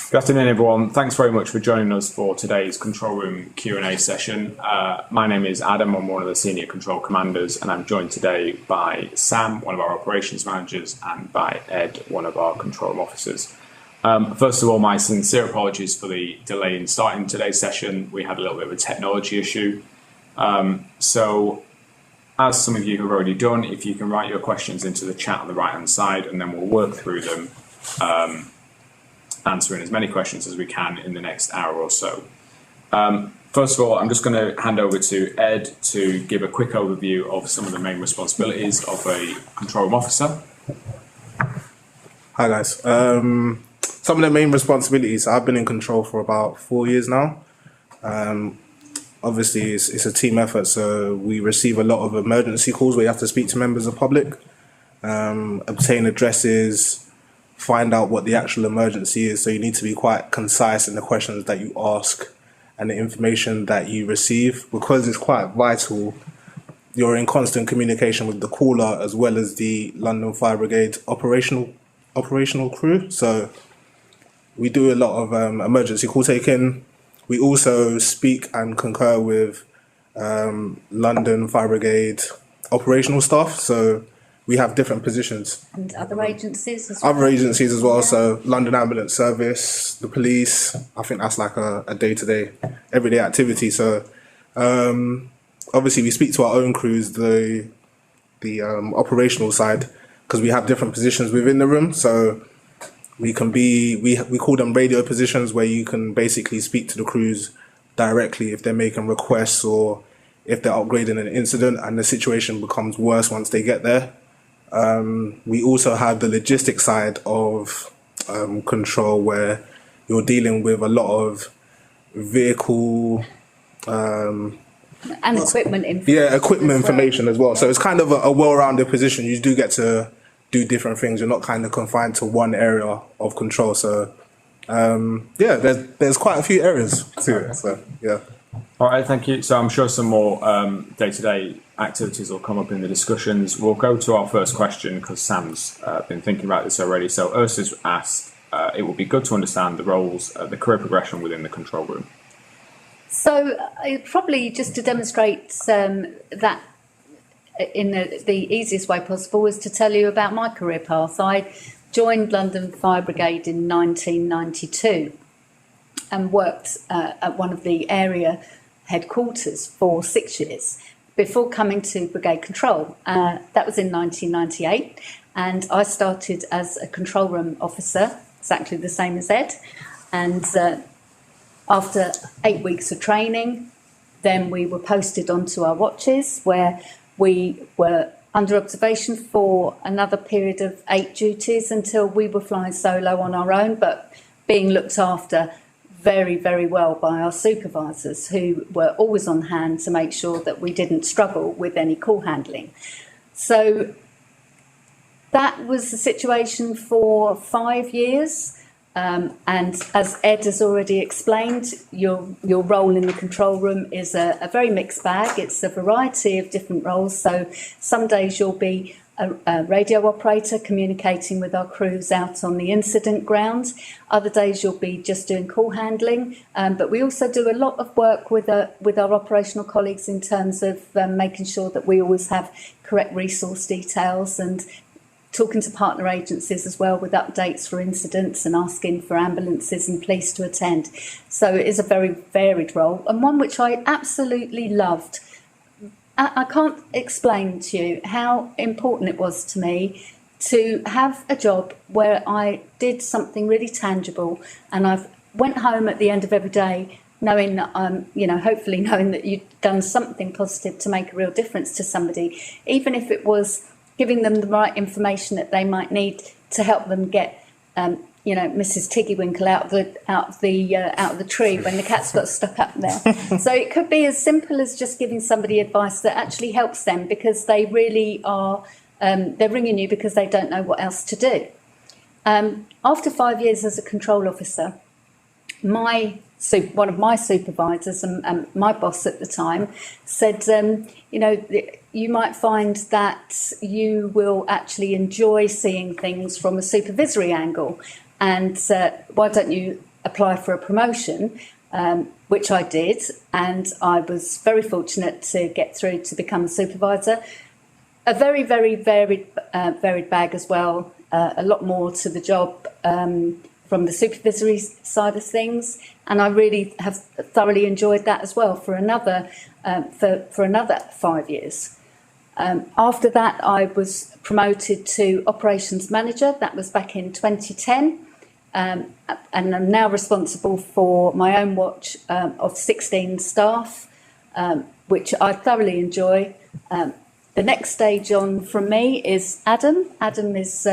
Good afternoon, everyone. Thanks very much for joining us for today's Control Room Q&A session. My name is Adam. I'm one of the Senior Control Commanders, and I'm joined today by Sam, one of our Operations Managers, and by Ed, one of our Control Room Officers. First of all, my sincere apologies for the delay in starting today's session. We had a little bit of a technology issue. So, as some of you have already done, if you can write your questions into the chat on the right-hand side, and then we'll work through them, answering as many questions as we can in the next hour or so. First of all, I'm just going to hand over to Ed to give a quick overview of some of the main responsibilities of a control room officer. Hi guys. Some of the main responsibilities, I've been in control for about 4 years now. Obviously it's a team effort, so we receive a lot of emergency calls where you have to speak to members of the public, obtain addresses, find out what the actual emergency is. So you need to be quite concise in the questions that you ask and the information that you receive, because it's quite vital. You're in constant communication with the caller as well as the London Fire Brigade operational crew. So we do a lot of emergency call taking. We also speak and concur with London Fire Brigade operational staff. So we have different positions. And other agencies as well? Other agencies as well, so London Ambulance Service, the police. I think that's like a day-to-day, everyday activity. So obviously we speak to our own crews, the operational side, because we have different positions within the room. So we can we call them radio positions, where you can basically speak to the crews directly if they're making requests or if they're upgrading an incident and the situation becomes worse once they get there. We also have the logistic side of control, where you're dealing with a lot of vehicle and equipment information. Yeah, equipment information as well. So it's kind of a well-rounded position. You do get to do different things. You're not kind of confined to one area of control. So yeah, there's quite a few areas to it. So yeah. All right, thank you. So I'm sure some more day-to-day activities will come up in the discussions. We'll go to our first question because Sam's been thinking about this already. So Ursa's asked, it would be good to understand the roles, the career progression within the control room. So probably just to demonstrate that in the easiest way possible is to tell you about my career path. I joined London Fire Brigade in 1992 and worked at one of the area headquarters for 6 years before coming to Brigade Control. That was in 1998, and I started as a control room officer, exactly the same as Ed. And after 8 weeks of training, then we were posted onto our watches, where we were under observation for another period of 8 duties until we were flying solo on our own, but being looked after very, very well by our supervisors, who were always on hand to make sure that we didn't struggle with any call handling. So that was the situation for 5 years. And as Ed has already explained, your role in the control room is a very mixed bag. It's a variety of different roles. So some days you'll be a radio operator communicating with our crews out on the incident ground. Other days you'll be just doing call handling. But we also do a lot of work with our operational colleagues in terms of making sure that we always have correct resource details, and talking to partner agencies as well with updates for incidents and asking for ambulances and police to attend. So it is a very varied role, and one which I absolutely loved. I can't explain to you how important it was to me to have a job where I did something really tangible, and I went home at the end of every day knowing that hopefully knowing that you'd done something positive to make a real difference to somebody, even if it was giving them the right information that they might need to help them get, Mrs. Tiggywinkle out of the tree when the cat's got stuck up there. So it could be as simple as just giving somebody advice that actually helps them, because they really are, they're ringing you because they don't know what else to do. After 5 years as a control officer, one of my supervisors and my boss at the time said, you might find that you will actually enjoy seeing things from a supervisory angle, and why don't you apply for a promotion, which I did, and I was very fortunate to get through to become a supervisor. A very, very varied bag as well. A lot more to the job from the supervisory side of things, and I really have thoroughly enjoyed that as well for another 5 years. After that, I was promoted to operations manager. That was back in 2010, and I'm now responsible for my own watch of 16 staff, which I thoroughly enjoy. The next stage on from me is Adam. Adam is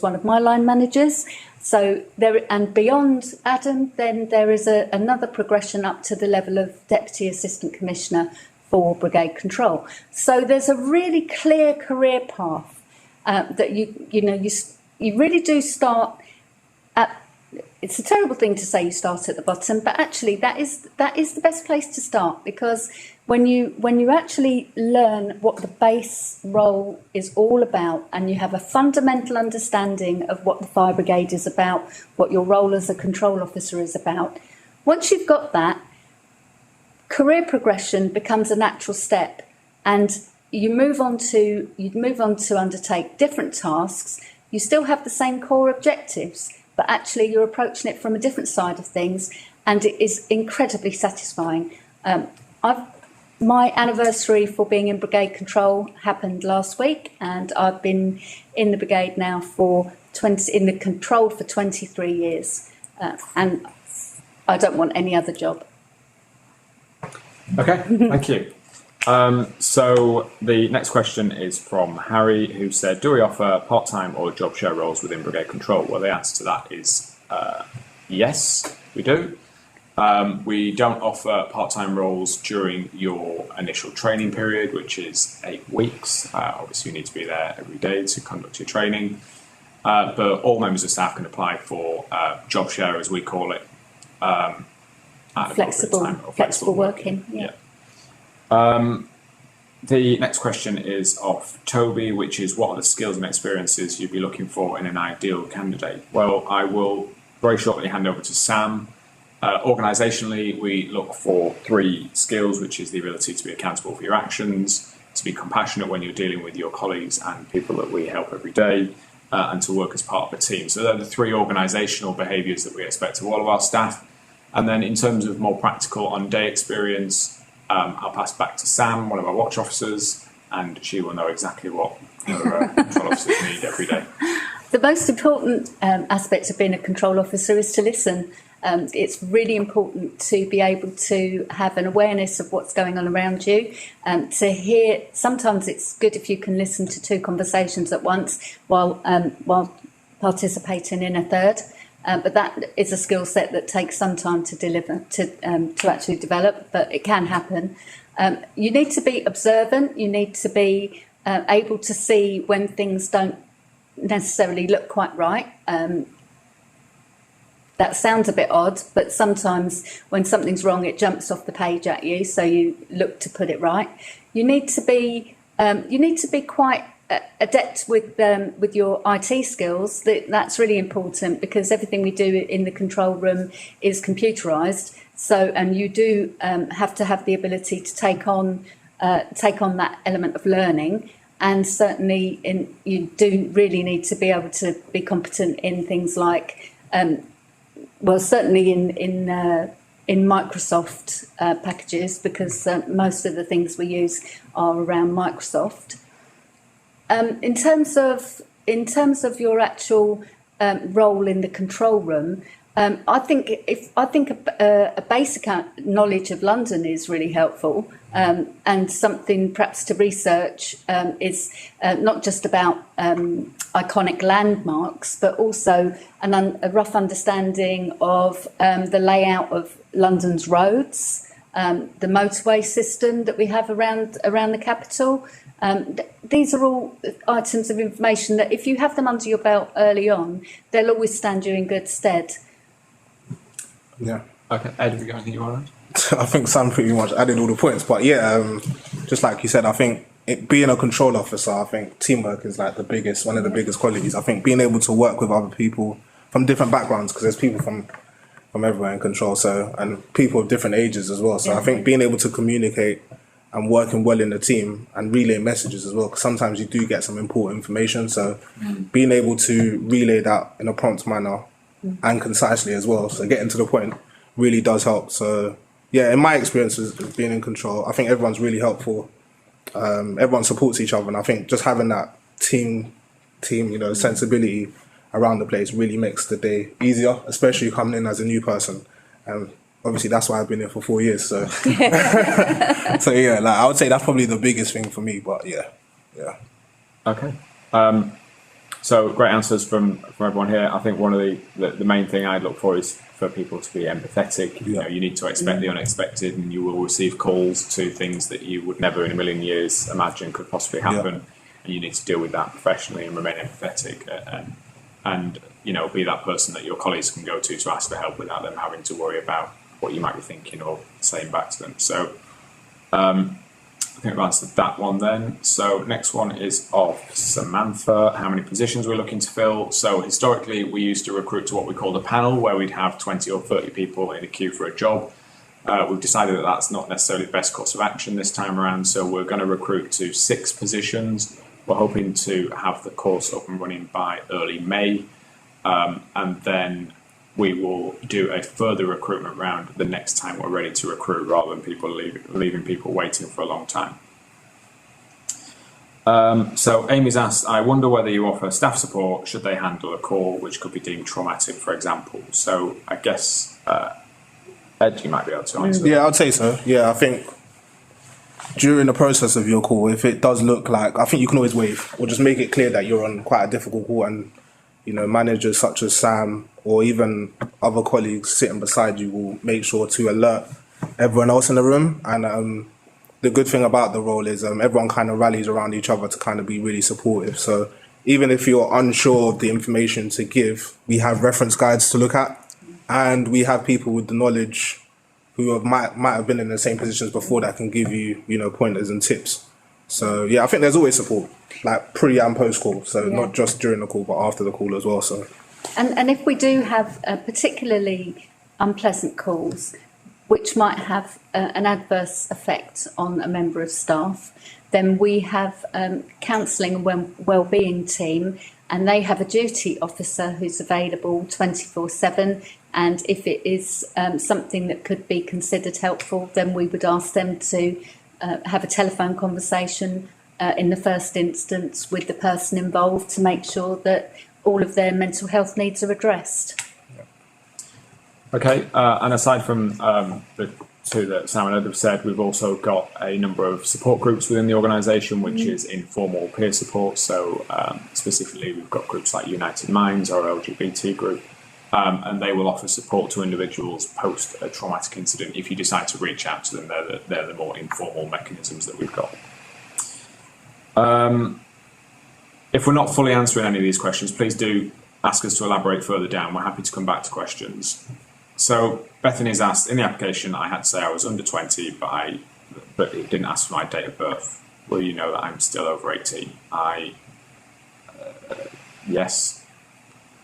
one of my line managers. So there, and beyond Adam, then there is another progression up to the level of Deputy Assistant Commissioner for Brigade Control. So there's a really clear career path that you really do start at. It's a terrible thing to say you start at the bottom, but actually that is the best place to start, because when you actually learn what the base role is all about, and you have a fundamental understanding of what the fire brigade is about, what your role as a control officer is about, once you've got that, career progression becomes a natural step, and you move on to undertake different tasks. You still have the same core objectives, but actually you're approaching it from a different side of things, and it is incredibly satisfying. My anniversary for being in Brigade Control happened last week, and I've been in the brigade now in the control for 23 years, and I don't want any other job. Okay, thank you. So the next question is from Harry, who said, do we offer part-time or job share roles within Brigade Control? Well, the answer to that is yes, we do. We don't offer part-time roles during your initial training period, which is 8 weeks. Obviously, you need to be there every day to conduct your training. But all members of staff can apply for job share, as we call it. Flexible working. Yeah. The next question is of Toby, which is, what are the skills and experiences you'd be looking for in an ideal candidate? Well, I will very shortly hand over to Sam. Organisationally, we look for 3 skills, which is the ability to be accountable for your actions, to be compassionate when you're dealing with your colleagues and people that we help every day, and to work as part of a team. So they're the 3 organisational behaviours that we expect of all of our staff. And then in terms of more practical on-day experience, I'll pass back to Sam, one of our watch officers, and she will know exactly what her control officers need every day. The most important aspect of being a control officer is to listen. It's really important to be able to have an awareness of what's going on around you, to hear. Sometimes it's good if you can listen to 2 conversations at once while participating in a third. But that is a skill set that takes some time to actually develop, but it can happen. You need to be observant. You need to be able to see when things don't necessarily look quite right. That sounds a bit odd, but sometimes when something's wrong, it jumps off the page at you, so you look to put it right. You need to be quite adept with your IT skills. That's really important, because everything we do in the control room is computerized. So, and you do have to have the ability to take on that element of learning. And certainly, you do really need to be able to be competent in things like, certainly in Microsoft packages, because most of the things we use are around Microsoft. In terms of your actual role in the control room, I think a basic knowledge of London is really helpful, and something perhaps to research is not just about iconic landmarks, but also a rough understanding of the layout of London's roads, the motorway system that we have around the capital. These are all items of information that, if you have them under your belt early on, they'll always stand you in good stead. Yeah. Okay, Ed, have you got anything you want to add? I think Sam pretty much added all the points, but yeah, just like you said, I think being a control officer, I think teamwork is like one of the biggest qualities. I think being able to work with other people from different backgrounds, because there's people from from everyone in control. So, and people of different ages as well. So Yeah. I think being able to communicate and working well in the team and relay messages as well, because sometimes you do get some important information. So being able to relay that in a prompt manner and concisely as well, so getting to the point really does help. So yeah, in my experiences of being in control, I think everyone's really helpful. Everyone supports each other, and I think just having that team, sensibility around the place really makes the day easier, especially coming in as a new person. And obviously that's why I've been here for 4 years. So, so yeah, like I would say that's probably the biggest thing for me. But yeah. Okay. So great answers from everyone here. I think one of the main thing I look for is for people to be empathetic. You know, you need to expect the unexpected, and you will receive calls to things that you would never in a million years imagine could possibly happen. And you need to deal with that professionally and remain empathetic and be that person that your colleagues can go to ask for help without them having to worry about what you might be thinking or saying back to them. So I think I've answered that one then. So next one is of Samantha. How many positions we're looking to fill? So historically, we used to recruit to what we called a panel, where we'd have 20 or 30 people in a queue for a job. We've decided that that's not necessarily the best course of action this time around, so we're going to recruit to 6 positions. We're hoping to have the course up and running by early May, and then we will do a further recruitment round the next time we're ready to recruit, rather than people leaving people waiting for a long time. So Amy's asked, I wonder whether you offer staff support should they handle a call which could be deemed traumatic, for example. So I guess, Ed, you might be able to answer. Yeah, I'd say so. Yeah, I think during the process of your call, if it does look like, I think you can always wave or just make it clear that you're on quite a difficult call, and managers such as Sam or even other colleagues sitting beside you will make sure to alert everyone else in the room. And the good thing about the role is everyone kind of rallies around each other to kind of be really supportive. So even if you're unsure of the information to give, we have reference guides to look at, and we have people with the knowledge who might have been in the same positions before that can give you, pointers and tips. So yeah, I think there's always support, like pre and post call. So not just during the call, but after the call as well. So, and if we do have particularly unpleasant calls, which might have an adverse effect on a member of staff, then we have counselling and wellbeing team, and they have a duty officer who's available 24/7. And if it is something that could be considered helpful, then we would ask them to have a telephone conversation in the first instance with the person involved to make sure that all of their mental health needs are addressed. Okay, and aside from the 2 that Sam and Ed have said, we've also got a number of support groups within the organisation, which is informal peer support. So specifically, we've got groups like United Minds, our LGBT group, and they will offer support to individuals post a traumatic incident. If you decide to reach out to them, they're the more informal mechanisms that we've got. If we're not fully answering any of these questions, please do ask us to elaborate further down. We're happy to come back to questions. So Bethany's asked, in the application I had to say I was under 20, but it didn't ask for my date of birth. Will you know that I'm still over 18? Yes.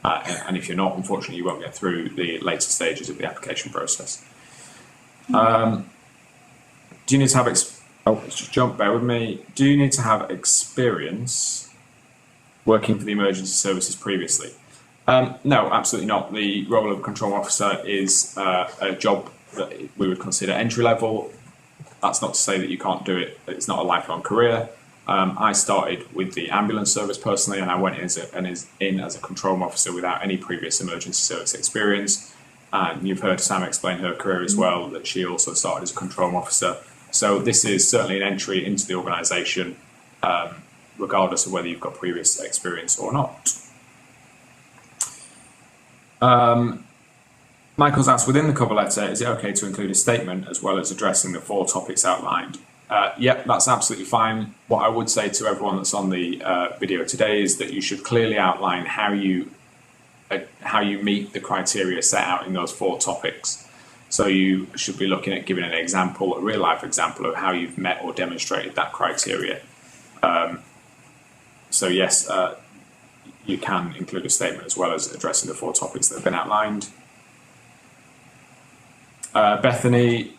And if you're not, unfortunately, you won't get through the later stages of the application process. Do you need to have let's just jump, bear with me. Do you need to have experience working for the emergency services previously? No, absolutely not. The role of control officer is a job that we would consider entry level. That's not to say that you can't do it. It's not a lifelong career. I started with the ambulance service personally, and I went in as a control officer without any previous emergency service experience. And you've heard Sam explain her career as well, that she also started as a control officer. So this is certainly an entry into the organisation, regardless of whether you've got previous experience or not. Michael's asked, within the cover letter, is it okay to include a statement as well as addressing the 4 topics outlined? Yep, that's absolutely fine. What I would say to everyone that's on the video today is that you should clearly outline how you meet the criteria set out in those 4 topics. So you should be looking at giving an example, a real life example of how you've met or demonstrated that criteria. So yes, you can include a statement as well as addressing the 4 topics that have been outlined. Bethany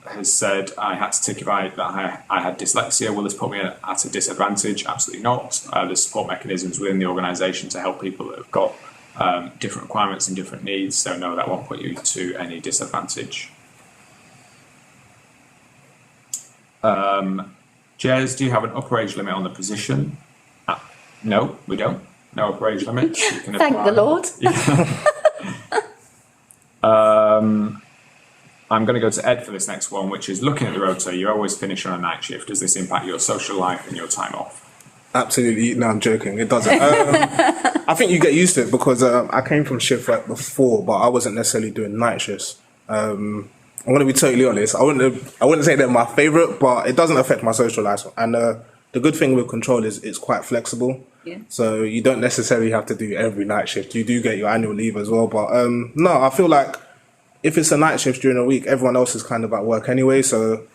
has said, I had to tick if I had dyslexia. Will this put me at a disadvantage? Absolutely not. There's support mechanisms within the organisation to help people that have got different requirements and different needs. So no, that won't put you to any disadvantage. Jez, do you have an upper age limit on the position? No, we don't. No upper age limit. You can Thank apply. the Lord. Yeah. I'm going to go to Ed for this next one, which is looking at the rota. You always finish on a night shift. Does this impact your social life and your time off? Absolutely. No, I'm joking. It doesn't. I think you get used to it because I came from shift work before, but I wasn't necessarily doing night shifts. I'm going to be totally honest. I wouldn't say they're my favourite, but it doesn't affect my social life. And the good thing with control is it's quite flexible. Yeah. So you don't necessarily have to do every night shift. You do get your annual leave as well. But no, I feel like if it's a night shift during the week, everyone else is kind of at work anyway. So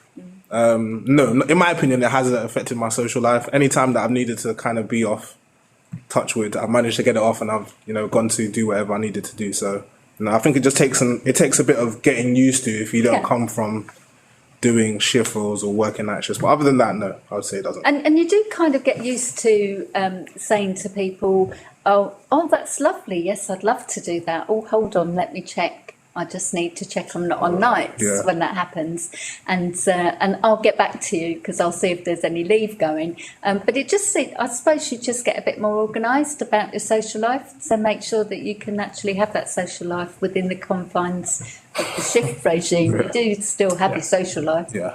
no, in my opinion, it hasn't affected my social life. Anytime that I've needed to kind of be off, touch wood, I've managed to get it off, and I've gone to do whatever I needed to do. So I think it just takes a bit of getting used to if you don't come from doing shift roles or working night shifts. But other than that, no, I would say it doesn't. And you do kind of get used to saying to people, oh, that's lovely. Yes, I'd love to do that. Oh, hold on, let me check. I just need to check on nights when that happens, and I'll get back to you because I'll see if there's any leave going. But I suppose you just get a bit more organised about your social life, so make sure that you can actually have that social life within the confines of the shift regime. You do still have your social life. Yeah.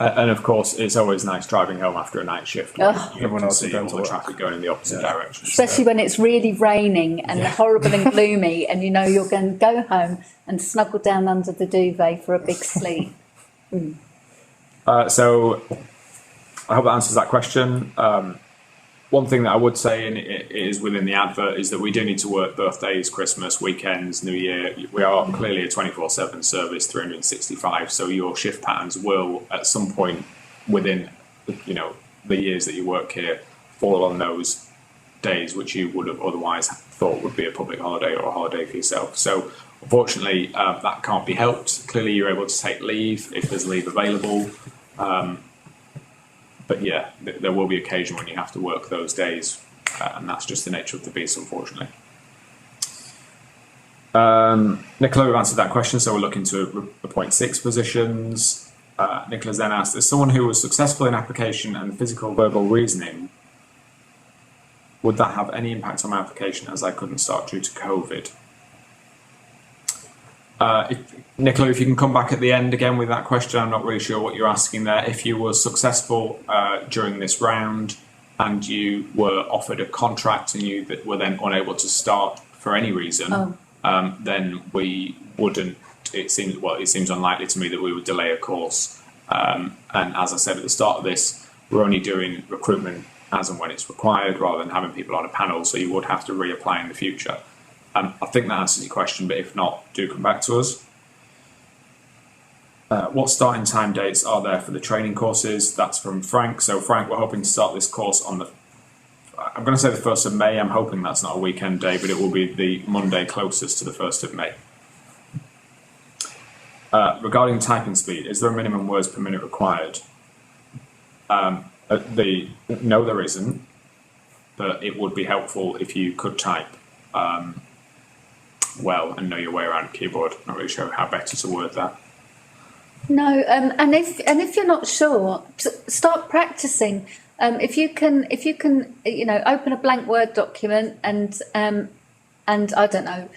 And of course, it's always nice driving home after a night shift. When Everyone can else see is going all to the work. traffic going in the opposite direction. Especially when it's really raining and horrible and gloomy, and you're going to go home and snuggle down under the duvet for a big sleep. So I hope that answers that question. One thing that I would say, and it is within the advert, is that we do need to work birthdays, Christmas, weekends, New Year. We are clearly a 24/7 service, 365. So your shift patterns will, at some point within, the years that you work here, fall on those days which you would have otherwise thought would be a public holiday or a holiday for yourself. So unfortunately, that can't be helped. Clearly, you're able to take leave if there's leave available. But yeah, there will be occasion when you have to work those days, and that's just the nature of the beast, unfortunately. Nicola, we've answered that question, so we're looking to appoint 6 positions. Nicola's then asked, as someone who was successful in application and physical verbal reasoning, would that have any impact on my application as I couldn't start due to COVID? Nicola, if you can come back at the end again with that question, I'm not really sure what you're asking there. If you were successful during this round and you were offered a contract and you were then unable to start for any reason, then we wouldn't. It seems unlikely to me that we would delay a course. And as I said at the start of this, we're only doing recruitment as and when it's required, rather than having people on a panel. So you would have to reapply in the future. I think that answers your question, but if not, do come back to us. What starting time dates are there for the training courses? That's from Frank. So Frank, we're hoping to start this course on I'm going to say the 1st of May. I'm hoping that's not a weekend day, but it will be the Monday closest to the 1st of May. Regarding typing speed, is there a minimum words per minute required? No, there isn't, but it would be helpful if you could type well and know your way around a keyboard. Not really sure how better to word that. No, and if you're not sure, start practicing. If you can, open a blank Word document and I don't know,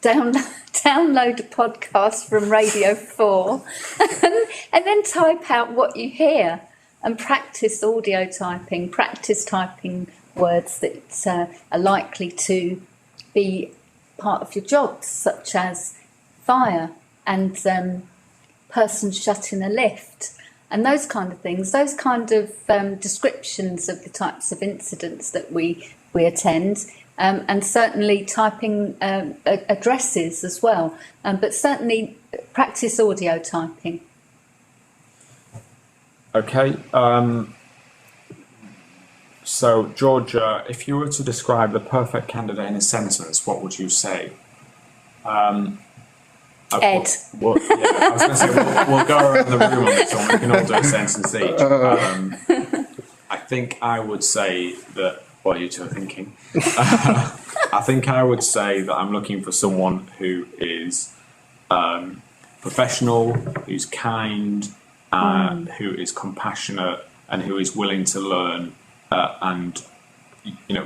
download a podcast from Radio 4 and then type out what you hear and practice audio typing, practice typing words that are likely to be part of your job, such as fire and person shut in a lift and those kind of things, those kind of descriptions of the types of incidents that we attend. And certainly typing addresses as well, but certainly practice audio typing. Okay. So, Georgia, if you were to describe the perfect candidate in a sentence, what would you say? Ed. Well, yeah, I was going to say, we'll go around the room on this one. We can all do a sentence each. I think I would say that, what you two are thinking. I think I would say that I'm looking for someone who is professional, who's kind, who is compassionate, and who is willing to learn and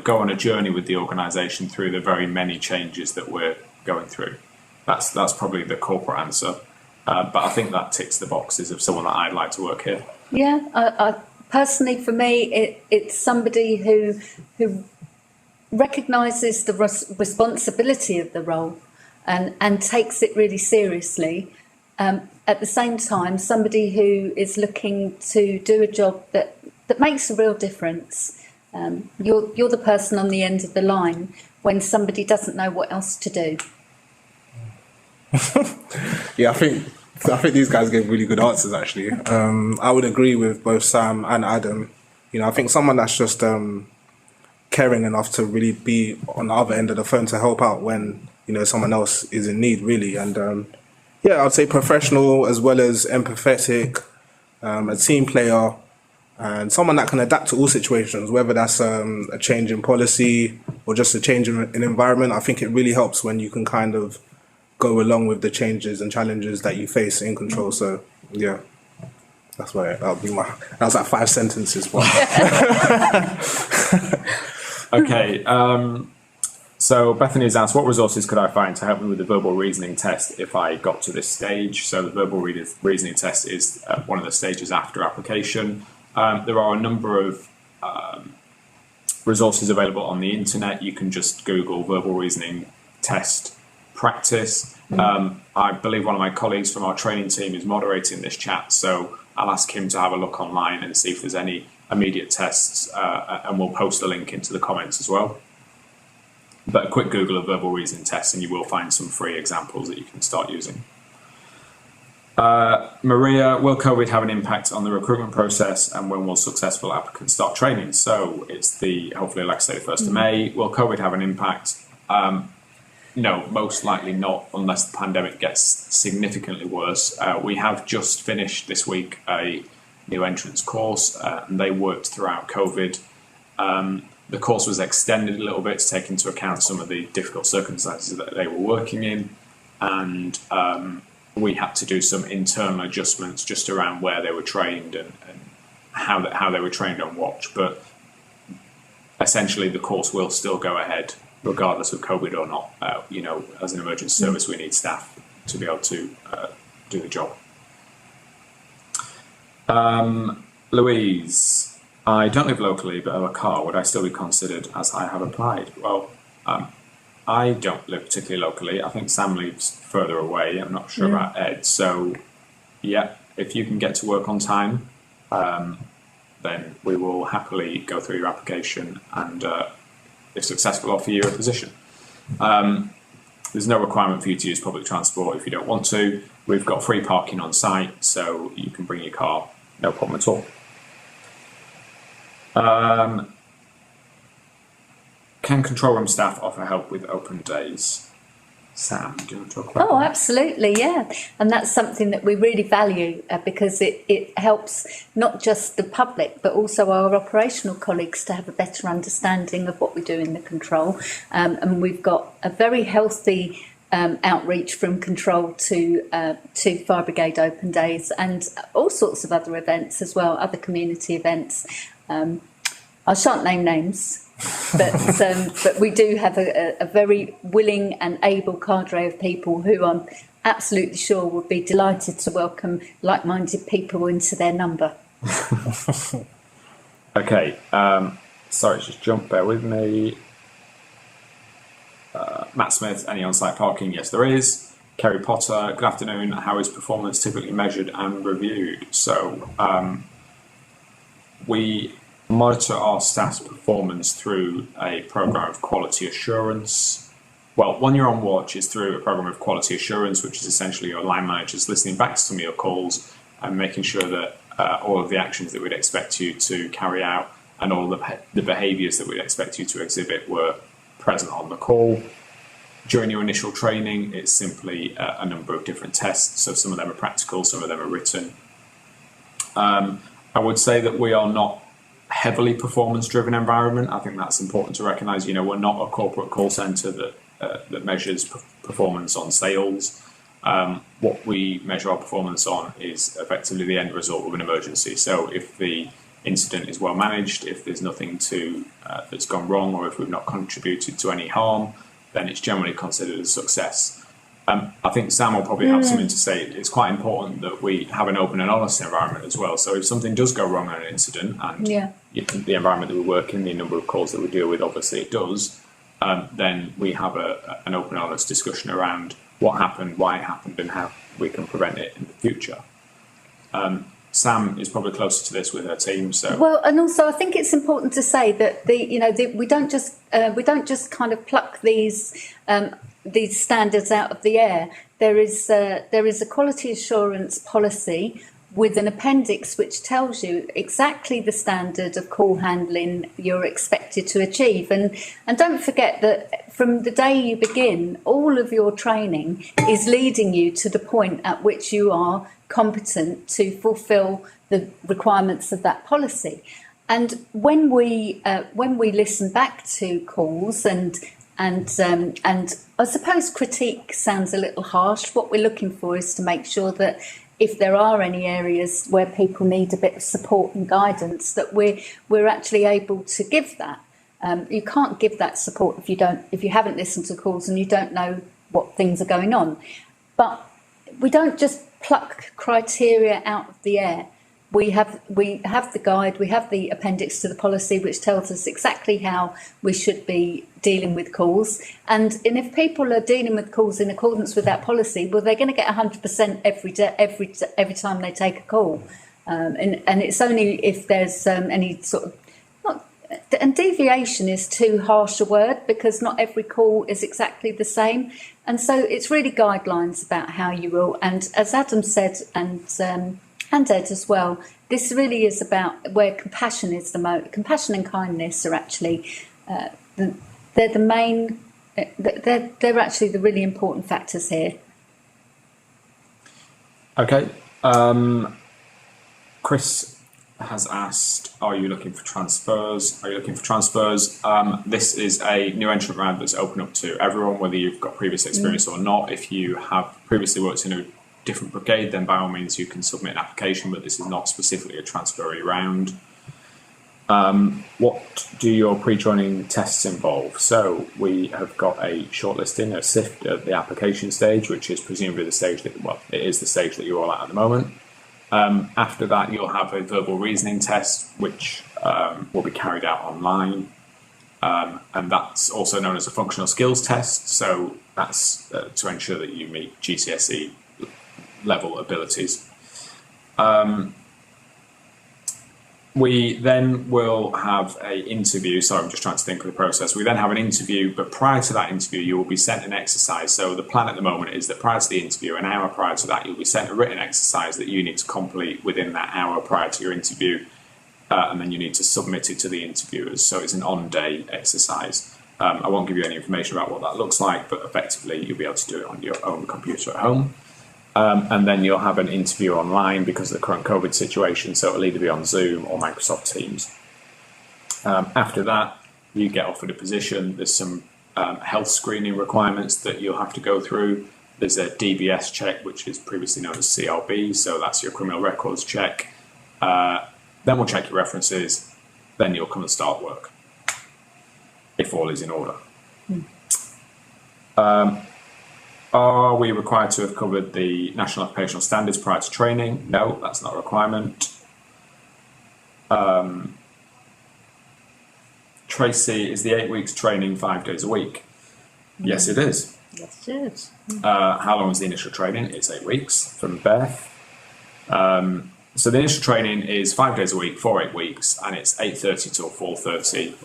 go on a journey with the organisation through the very many changes that we're going through. That's probably the corporate answer, but I think that ticks the boxes of someone that I'd like to work here. Yeah, I personally, for me, it's somebody who recognises the responsibility of the role and takes it really seriously. At the same time, somebody who is looking to do a job that makes a real difference. You're the person on the end of the line when somebody doesn't know what else to do. Yeah, I think these guys gave really good answers, actually. I would agree with both Sam and Adam. I think someone that's just caring enough to really be on the other end of the phone to help out when, someone else is in need, really. And I'd say professional as well as empathetic, a team player, and someone that can adapt to all situations, whether that's a change in policy or just a change in environment. I think it really helps when you can kind of go along with the changes and challenges that you face in control. So, yeah, that's why that was like 5 sentences. Okay, so Bethany has asked, what resources could I find to help me with the verbal reasoning test if I got to this stage? So the verbal reasoning test is one of the stages after application. There are a number of resources available on the internet. You can just Google verbal reasoning test practice. I believe one of my colleagues from our training team is moderating this chat, so I'll ask him to have a look online and see if there's any immediate tests, and we'll post a link into the comments as well. But a quick Google of verbal reasoning tests and you will find some free examples that you can start using. Maria, will COVID have an impact on the recruitment process, and when will successful applicants start training? So it's hopefully, like I say, the 1st of May. Will COVID have an impact? No, most likely not, unless the pandemic gets significantly worse. We have just finished this week a new entrance course, and they worked throughout COVID. The course was extended a little bit to take into account some of the difficult circumstances that they were working in, and we had to do some internal adjustments just around where they were trained and how they were trained on watch. But essentially, the course will still go ahead regardless of COVID or not. As an emergency service, we need staff to be able to do the job. Louise, I don't live locally but have a car. Would I still be considered as I have applied? Well, I don't live particularly locally. I think Sam lives further away. I'm not sure about Ed. So, yeah, if you can get to work on time, then we will happily go through your application and, if successful, offer you a position. There's no requirement for you to use public transport if you don't want to. We've got free parking on site, so you can bring your car, no problem at all. Can control room staff offer help with open days? Sam, do you want to talk about that? Absolutely, yeah. And that's something that we really value because it helps not just the public but also our operational colleagues to have a better understanding of what we do in the control. And we've got a very healthy outreach from control to Fire Brigade open days and all sorts of other events as well, other community events. I shan't name names. But we do have a very willing and able cadre of people who I'm absolutely sure would be delighted to welcome like-minded people into their number. Okay, sorry, just bear with me. Matt Smith, any on-site parking? Yes, there is. Kerry Potter, good afternoon. How is performance typically measured and reviewed? So we monitor our staff's performance through a program of quality assurance. Well, when you're on watch is through a program of quality assurance, which is essentially your line managers listening back to some of your calls and making sure that all of the actions that we'd expect you to carry out and all the behaviours that we'd expect you to exhibit were present on the call. During your initial training, it's simply a number of different tests. So some of them are practical, some of them are written. I would say that we are not heavily performance-driven environment. I think that's important to recognise. You know, we're not a corporate call centre that measures performance on sales. What we measure our performance on is effectively the end result of an emergency. So if the incident is well managed, if there's nothing that's gone wrong, or if we've not contributed to any harm, then it's generally considered a success. I think Sam will probably have something to say. It's quite important that we have an open and honest environment as well. So if something does go wrong on an incident, and the environment that we work in, the number of calls that we deal with, obviously it does, then we have an open and honest discussion around what happened, why it happened, and how we can prevent it in the future. Sam is probably closer to this with her team. So well, and also I think it's important to say that we don't just kind of pluck these standards out of the air. There is a quality assurance policy with an appendix which tells you exactly the standard of call handling you're expected to achieve. And don't forget that from the day you begin, all of your training is leading you to the point at which you are competent to fulfil the requirements of that policy. And when we listen back to calls and I suppose critique sounds a little harsh, what we're looking for is to make sure that if there are any areas where people need a bit of support and guidance, that we're actually able to give that. You can't give that support if you haven't listened to calls and you don't know what things are going on. But we don't just pluck criteria out of the air. We have the guide, we have the appendix to the policy which tells us exactly how we should be dealing with calls. And if people are dealing with calls in accordance with that policy, well, they're going to get 100% every time they take a call. And it's only if there's any sort of and deviation is too harsh a word, because not every call is exactly the same. And so it's really guidelines about how you will. And as Adam said, and Ed as well, this really is about where compassion is compassion and kindness are actually they're the main. They're actually the really important factors here. Okay, Chris has asked, are you looking for transfers? This is a new entrant round that's open up to everyone, whether you've got previous experience or not. If you have previously worked in a different brigade, then by all means you can submit an application, but this is not specifically a transferee round. What do your pre-joining tests involve? So we have got a shortlisting, a sift at the application stage, which is presumably the stage that, well, it is the stage that you're all at the moment. After that, you'll have a verbal reasoning test, which will be carried out online. And that's also known as a functional skills test. So that's to ensure that you meet GCSE level abilities. We then will have an interview. Sorry, I'm just trying to think of the process. We then have an interview, but prior to that interview, you will be sent an exercise. So the plan at the moment is that prior to the interview, an hour prior to that, you'll be sent a written exercise that you need to complete within that hour prior to your interview. And then you need to submit it to the interviewers. So it's an on-day exercise. I won't give you any information about what that looks like, but effectively you'll be able to do it on your own computer at home. And then you'll have an interview online because of the current COVID situation, so it'll either be on Zoom or Microsoft Teams. After that, you get offered a position. There's some health screening requirements that you'll have to go through. There's a DBS check, which is previously known as CRB, so that's your criminal records check. Then we'll check your references, then you'll come and start work, if all is in order. Are we required to have covered the National Occupational Standards prior to training? No, that's not a requirement. Tracy, is the 8 weeks training 5 days a week? Yes, it is. Yes, it is. How long is the initial training? It's 8 weeks from Beth. So the initial training is 5 days a week for 8 weeks, and it's 8:30 till 4:30.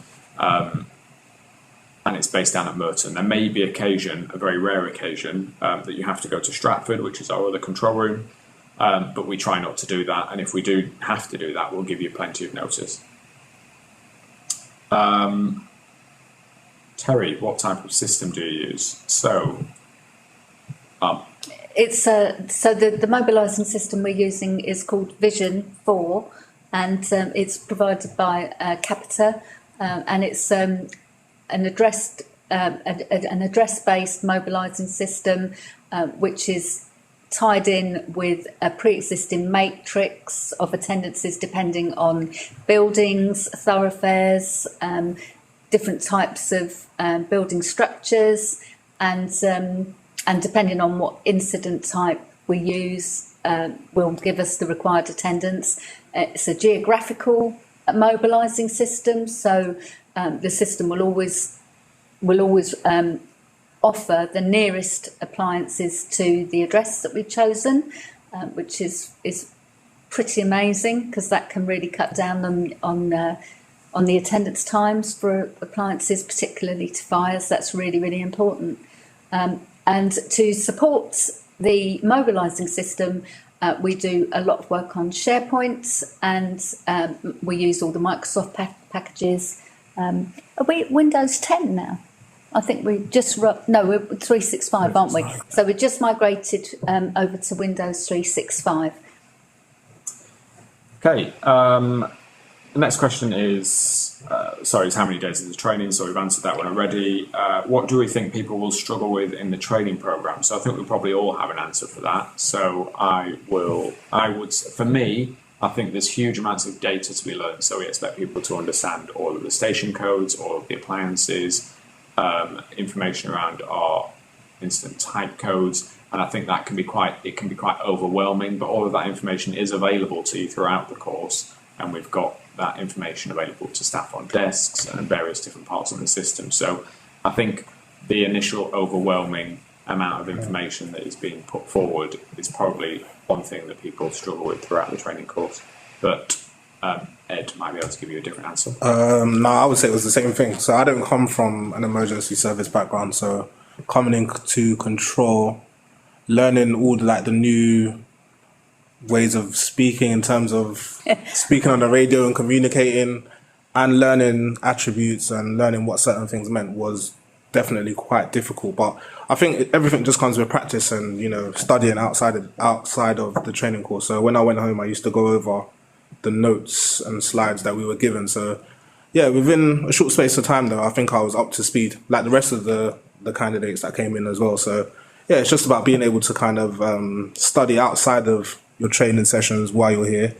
And it's based down at Merton. There may be occasion, a very rare occasion, that you have to go to Stratford, which is our other control room, but we try not to do that. And if we do have to do that, we'll give you plenty of notice. Terry, what type of system do you use? So, It's so the mobilising system we're using is called Vision 4, and it's provided by Capita, and it's an address-based mobilising system, which is tied in with a pre-existing matrix of attendances depending on buildings, thoroughfares, different types of building structures, and depending on what incident type we use, will give us the required attendance. It's a geographical mobilising system, so the system will always offer the nearest appliances to the address that we've chosen, which is pretty amazing, because that can really cut down on the attendance times for appliances, particularly to fires. That's really, really important. And to support the mobilising system, we do a lot of work on SharePoint, and we use all the Microsoft packages. Are we Windows 10 now? I think we're 365, aren't we? So we just migrated over to Windows 365. okay. The next question is how many days is the training? So we've answered that one already. What do we think people will struggle with in the training program? So I think we probably all have an answer for that. So for me, I think there's huge amounts of data to be learned. So we expect people to understand all of the station codes, all of the appliances, information around our incident type codes. And I think that can be quite overwhelming, but all of that information is available to you throughout the course. And we've got that information available to staff on desks and various different parts of the system. So I think the initial overwhelming amount of information that is being put forward is probably one thing that people struggle with throughout the training course. But Ed might be able to give you a different answer. No, I would say it was the same thing. So I don't come from an emergency service background, so coming into control, learning all the new ways of speaking in terms of speaking on the radio and communicating, and learning attributes and learning what certain things meant was definitely quite difficult. But I think everything just comes with practice and studying outside of the training course. So when I went home, I used to go over the notes and slides that we were given. So yeah, within a short space of time though, I think I was up to speed, like the rest of the candidates that came in as well. So yeah, it's just about being able to kind of study outside of your training sessions while you're here,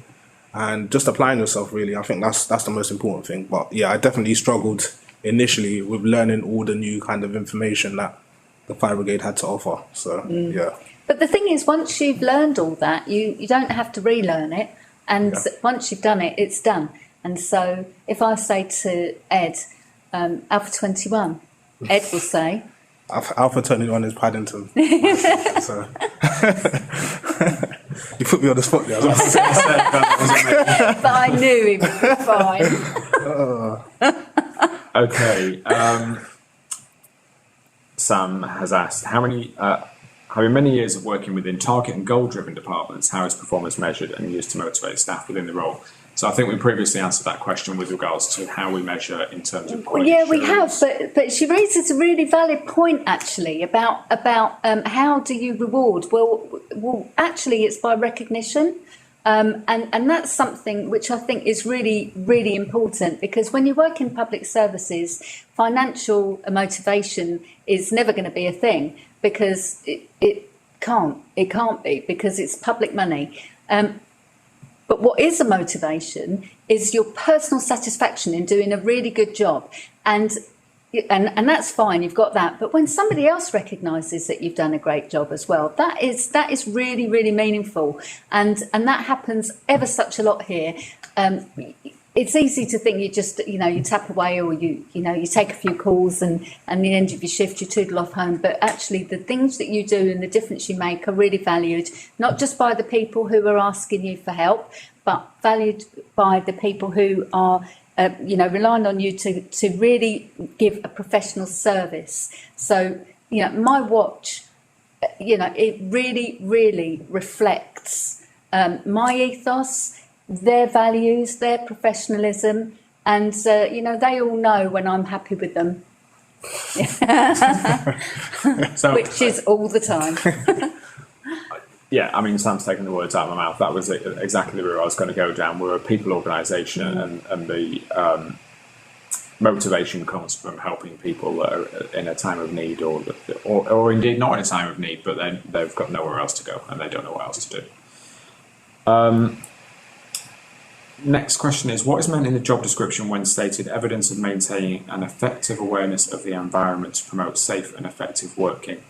and just applying yourself, really. I think that's the most important thing. But yeah, I definitely struggled initially with learning all the new kind of information that the Fire Brigade had to offer. So yeah. But the thing is, once you've learned all that, you don't have to relearn it, and once you've done it, it's done. And so if I say to Ed, Alpha 21, Ed will say, Alpha 21 is Paddington. So you put me on the spot there. but I knew he would be fine. Okay. Sam has asked, having many years of working within target and goal-driven departments, how is performance measured and used to motivate staff within the role? So I think we previously answered that question with regards to how we measure in terms of quality. Yeah, we have, but she raises a really valid point actually about how do you reward? Well, actually, it's by recognition, and that's something which I think is really, really important, because when you work in public services, financial motivation is never going to be a thing, because it can't be, because it's public money. But what is a motivation is your personal satisfaction in doing a really good job. And that's fine, you've got that. But when somebody else recognises that you've done a great job as well, that is really, really meaningful. And that happens ever such a lot here. It's easy to think you just, you tap away, or you take a few calls, and at the end of your shift you toodle off home. But actually the things that you do and the difference you make are really valued, not just by the people who are asking you for help, but valued by the people who are relying on you to really give a professional service. So, my watch, it really, really reflects my ethos, their values, their professionalism, and they all know when I'm happy with them. So, Which is all the time. yeah, I mean, Sam's taken the words out of my mouth. That was exactly the route I was going to go down. We're a people organisation, and the motivation comes from helping people that are in a time of need, or indeed not in a time of need, but then they've got nowhere else to go and they don't know what else to do. Next question is, what is meant in the job description when stated evidence of maintaining an effective awareness of the environment to promote safe and effective working?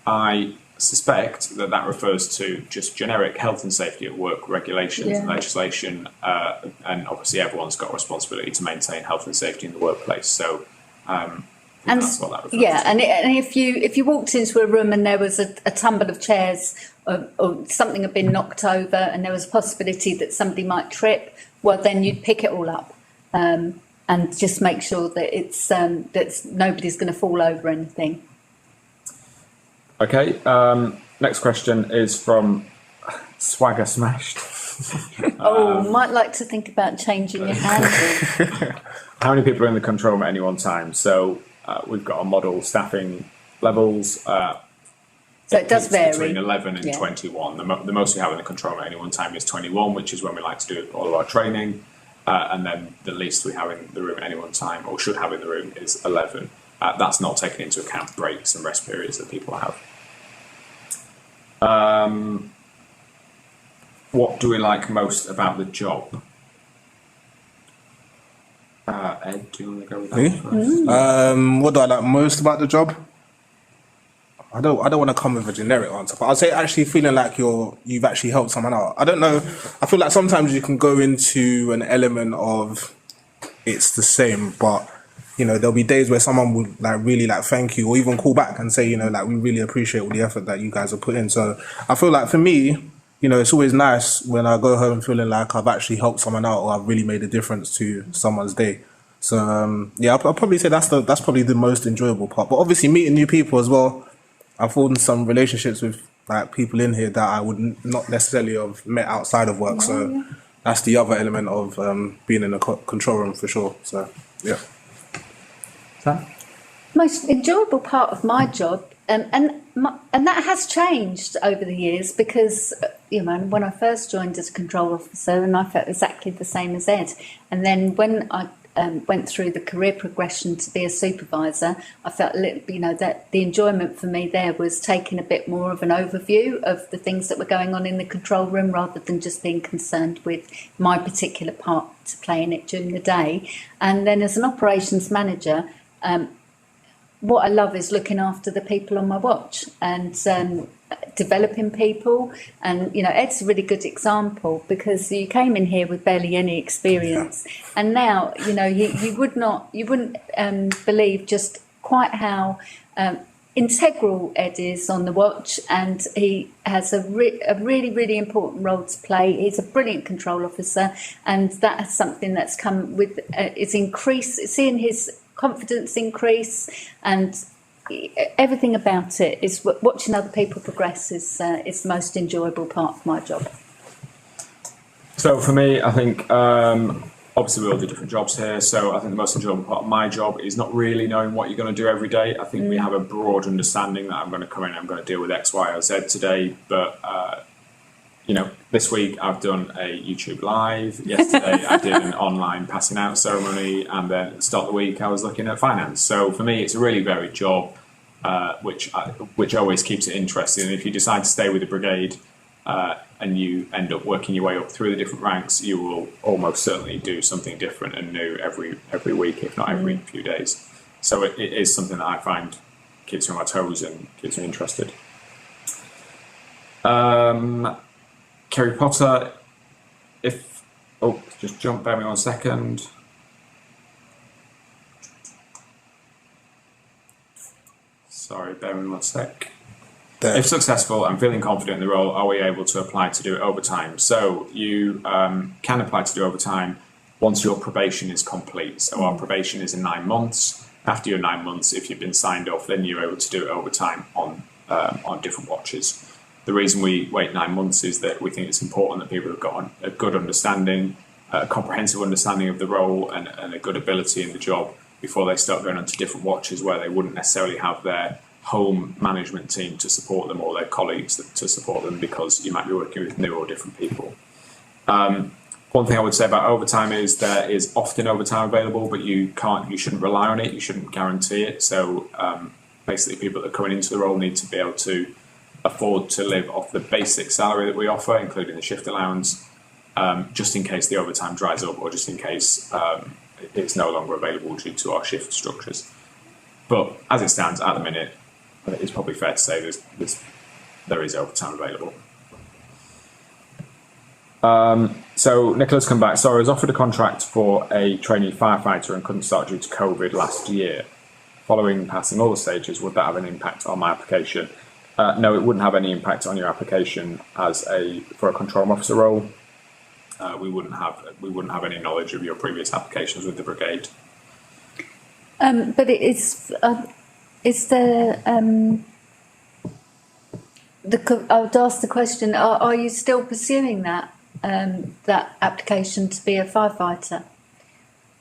I suspect that refers to just generic health and safety at work regulations and legislation, and obviously everyone's got a responsibility to maintain health and safety in the workplace. So and that's what that refers to. And if you walked into a room and there was a tumble of chairs, or something had been knocked over and there was a possibility that somebody might trip, well, then you'd pick it all up and just make sure that it's that nobody's going to fall over anything. Okay, next question is from Swagger Smashed. Might like to think about changing your handle. How many people are in the control room at any one time? So we've got a model staffing levels. So it does vary. Between 11 and 21. The most we have in the control room at any one time is 21, which is when we like to do all of our training. And then the least we have in the room at any one time, or should have in the room, is 11. That's not taking into account breaks and rest periods that people have. What do we like most about the job? Ed, do you want to go with that first? What do I like most about the job? I don't want to come with a generic answer, but I'd say actually feeling like you've actually helped someone out. I don't know. I feel like sometimes you can go into an element of it's the same, but there'll be days where someone would really thank you, or even call back and say, we really appreciate all the effort that you guys have put in. So I feel like for me, it's always nice when I go home feeling like I've actually helped someone out, or I've really made a difference to someone's day. So I'll probably say that's probably the most enjoyable part. But obviously meeting new people as well. I've formed some relationships with people in here that I would not necessarily have met outside of work. So that's the other element of being in a control room for sure. So yeah. Sam? Most enjoyable part of my job, and that has changed over the years, because when I first joined as a control officer, and I felt exactly the same as Ed, and then when I went through the career progression to be a supervisor, I felt a little, that the enjoyment for me there was taking a bit more of an overview of the things that were going on in the control room, rather than just being concerned with my particular part to play in it during the day. And then as an operations manager, what I love is looking after the people on my watch and developing people. And Ed's a really good example, because you came in here with barely any experience, and now you wouldn't believe just quite how integral Ed is on the watch, and he has a really, really important role to play. He's a brilliant control officer, and that's something that's come with seeing his confidence increase, and everything about it is watching other people progress is the most enjoyable part of my job. So for me, I think obviously we all do different jobs here, so I think the most enjoyable part of my job is not really knowing what you're going to do every day. I think we have a broad understanding that I'm going to come in, I'm going to deal with X, Y, or Z today, but this week I've done a YouTube live. Yesterday I did an online passing out ceremony, and then at the start of the week I was looking at finance. So for me, it's a really varied job, which always keeps it interesting. And if you decide to stay with the Brigade and you end up working your way up through the different ranks, you will almost certainly do something different and new every week, if not every few days. So it is something that I find keeps me on my toes and keeps me interested. Kerry Potter, just jump bear me 1 second. Sorry, bear with me 1 sec. There. If successful and feeling confident in the role, are we able to apply to do overtime? So you can apply to do overtime once your probation is complete. So our probation is in 9 months. After your 9 months, if you've been signed off, then you're able to do overtime on different watches. The reason we wait 9 months is that we think it's important that people have got a good understanding, a comprehensive understanding of the role, and a good ability in the job before they start going on to different watches where they wouldn't necessarily have their home management team to support them or their colleagues to support them, because you might be working with new or different people. One thing I would say about overtime is there is often overtime available, but you shouldn't rely on it, you shouldn't guarantee it. So basically people that are coming into the role need to be able to afford to live off the basic salary that we offer, including the shift allowance, just in case the overtime dries up, or just in case it's no longer available due to our shift structures. But as it stands at the minute, it's probably fair to say there is overtime available. So Nicola's come back. Sorry, I was offered a contract for a trainee firefighter and couldn't start due to COVID last year. Following passing all the stages, would that have an impact on my application? No, it wouldn't have any impact on your application for a control room officer role. We wouldn't have any knowledge of your previous applications with the brigade. But is there? I would ask the question: Are you still pursuing that application to be a firefighter?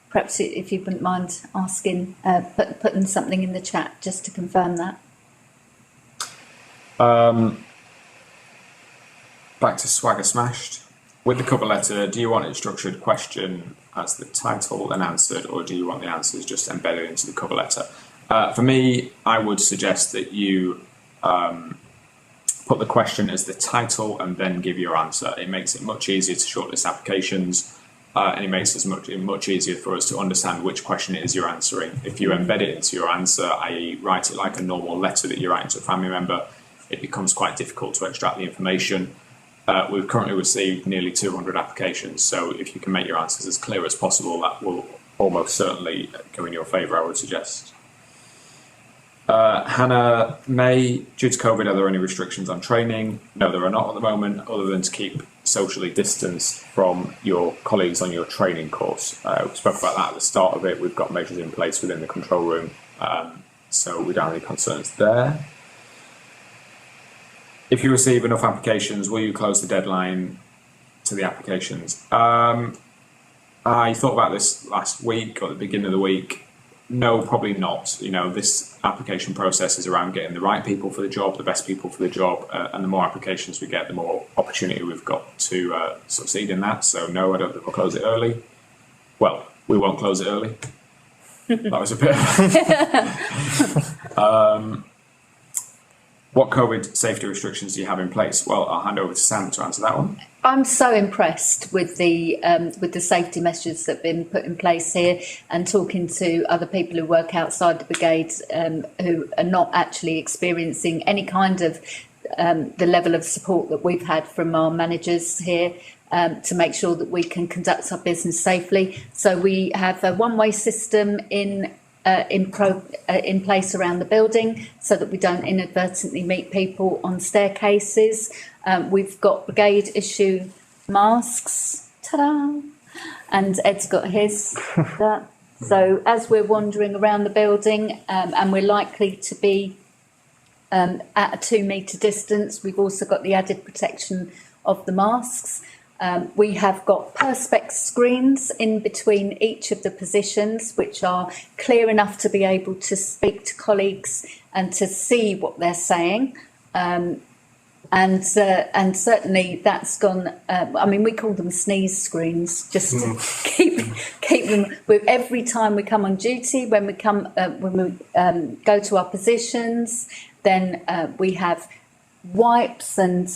Perhaps if you wouldn't mind asking, putting something in the chat just to confirm that. Back to Swagger Smashed. With the cover letter, do you want a structured question as the title and answered, or do you want the answers just embedded into the cover letter? For me, I would suggest that you put the question as the title and then give your answer. It makes it much easier to shortlist applications, and it makes it much easier for us to understand which question it is you're answering. If you embed it into your answer, i.e. write it like a normal letter that you're writing to a family member, it becomes quite difficult to extract the information. We've currently received nearly 200 applications, so if you can make your answers as clear as possible, that will almost certainly go in your favour, I would suggest. Hannah May, due to COVID, are there any restrictions on training? No, there are not at the moment, other than to keep socially distanced from your colleagues on your training course. We spoke about that at the start of it. We've got measures in place within the control room, so we don't have any concerns there. If you receive enough applications, will you close the deadline to the applications? I thought about this last week or at the beginning of the week. No, probably not. You know, this application process is around getting the right people for the job, the best people for the job, and the more applications we get, the more opportunity we've got to succeed in that. So no, I don't think we'll close it early. Well, we won't close it early. That was a bit. What COVID safety restrictions do you have in place? Well, I'll hand over to Sam to answer that one. I'm so impressed with the safety measures that have been put in place here, and talking to other people who work outside the brigade who are not actually experiencing any kind of the level of support that we've had from our managers here to make sure that we can conduct our business safely. So we have a one-way system in place around the building, so that we don't inadvertently meet people on staircases. We've got brigade issue masks, ta-da! And Ed's got his. So as we're wandering around the building, and we're likely to be at a 2 metre distance, we've also got the added protection of the masks. We have got perspex screens in between each of the positions, which are clear enough to be able to speak to colleagues and to see what they're saying. And certainly that's gone. I mean, we call them sneeze screens, just to keep them. Every time we come on duty, when we go to our positions, then we have wipes and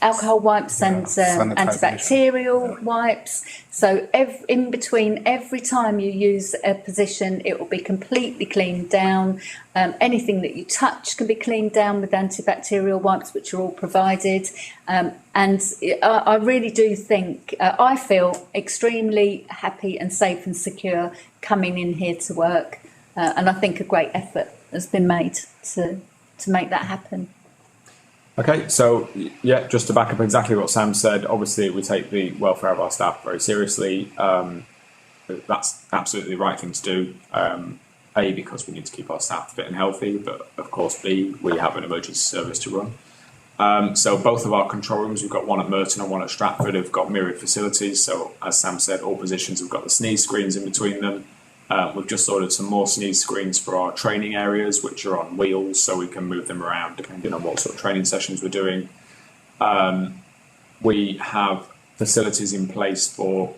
alcohol wipes and antibacterial wipes. So in between every time you use a position, it will be completely cleaned down. Anything that you touch can be cleaned down with antibacterial wipes, which are all provided. And I really do think, I feel extremely happy and safe and secure coming in here to work. And I think a great effort has been made to make that happen. Okay, so yeah, just to back up exactly what Sam said, obviously we take the welfare of our staff very seriously. That's absolutely the right thing to do. A, because we need to keep our staff fit and healthy, but of course B, we have an emergency service to run. So both of our control rooms, we've got one at Merton and one at Stratford, have got mirrored facilities. So as Sam said, all positions have got the sneeze screens in between them. We've just ordered some more sneeze screens for our training areas, which are on wheels, so we can move them around depending on what sort of training sessions we're doing. We have facilities in place for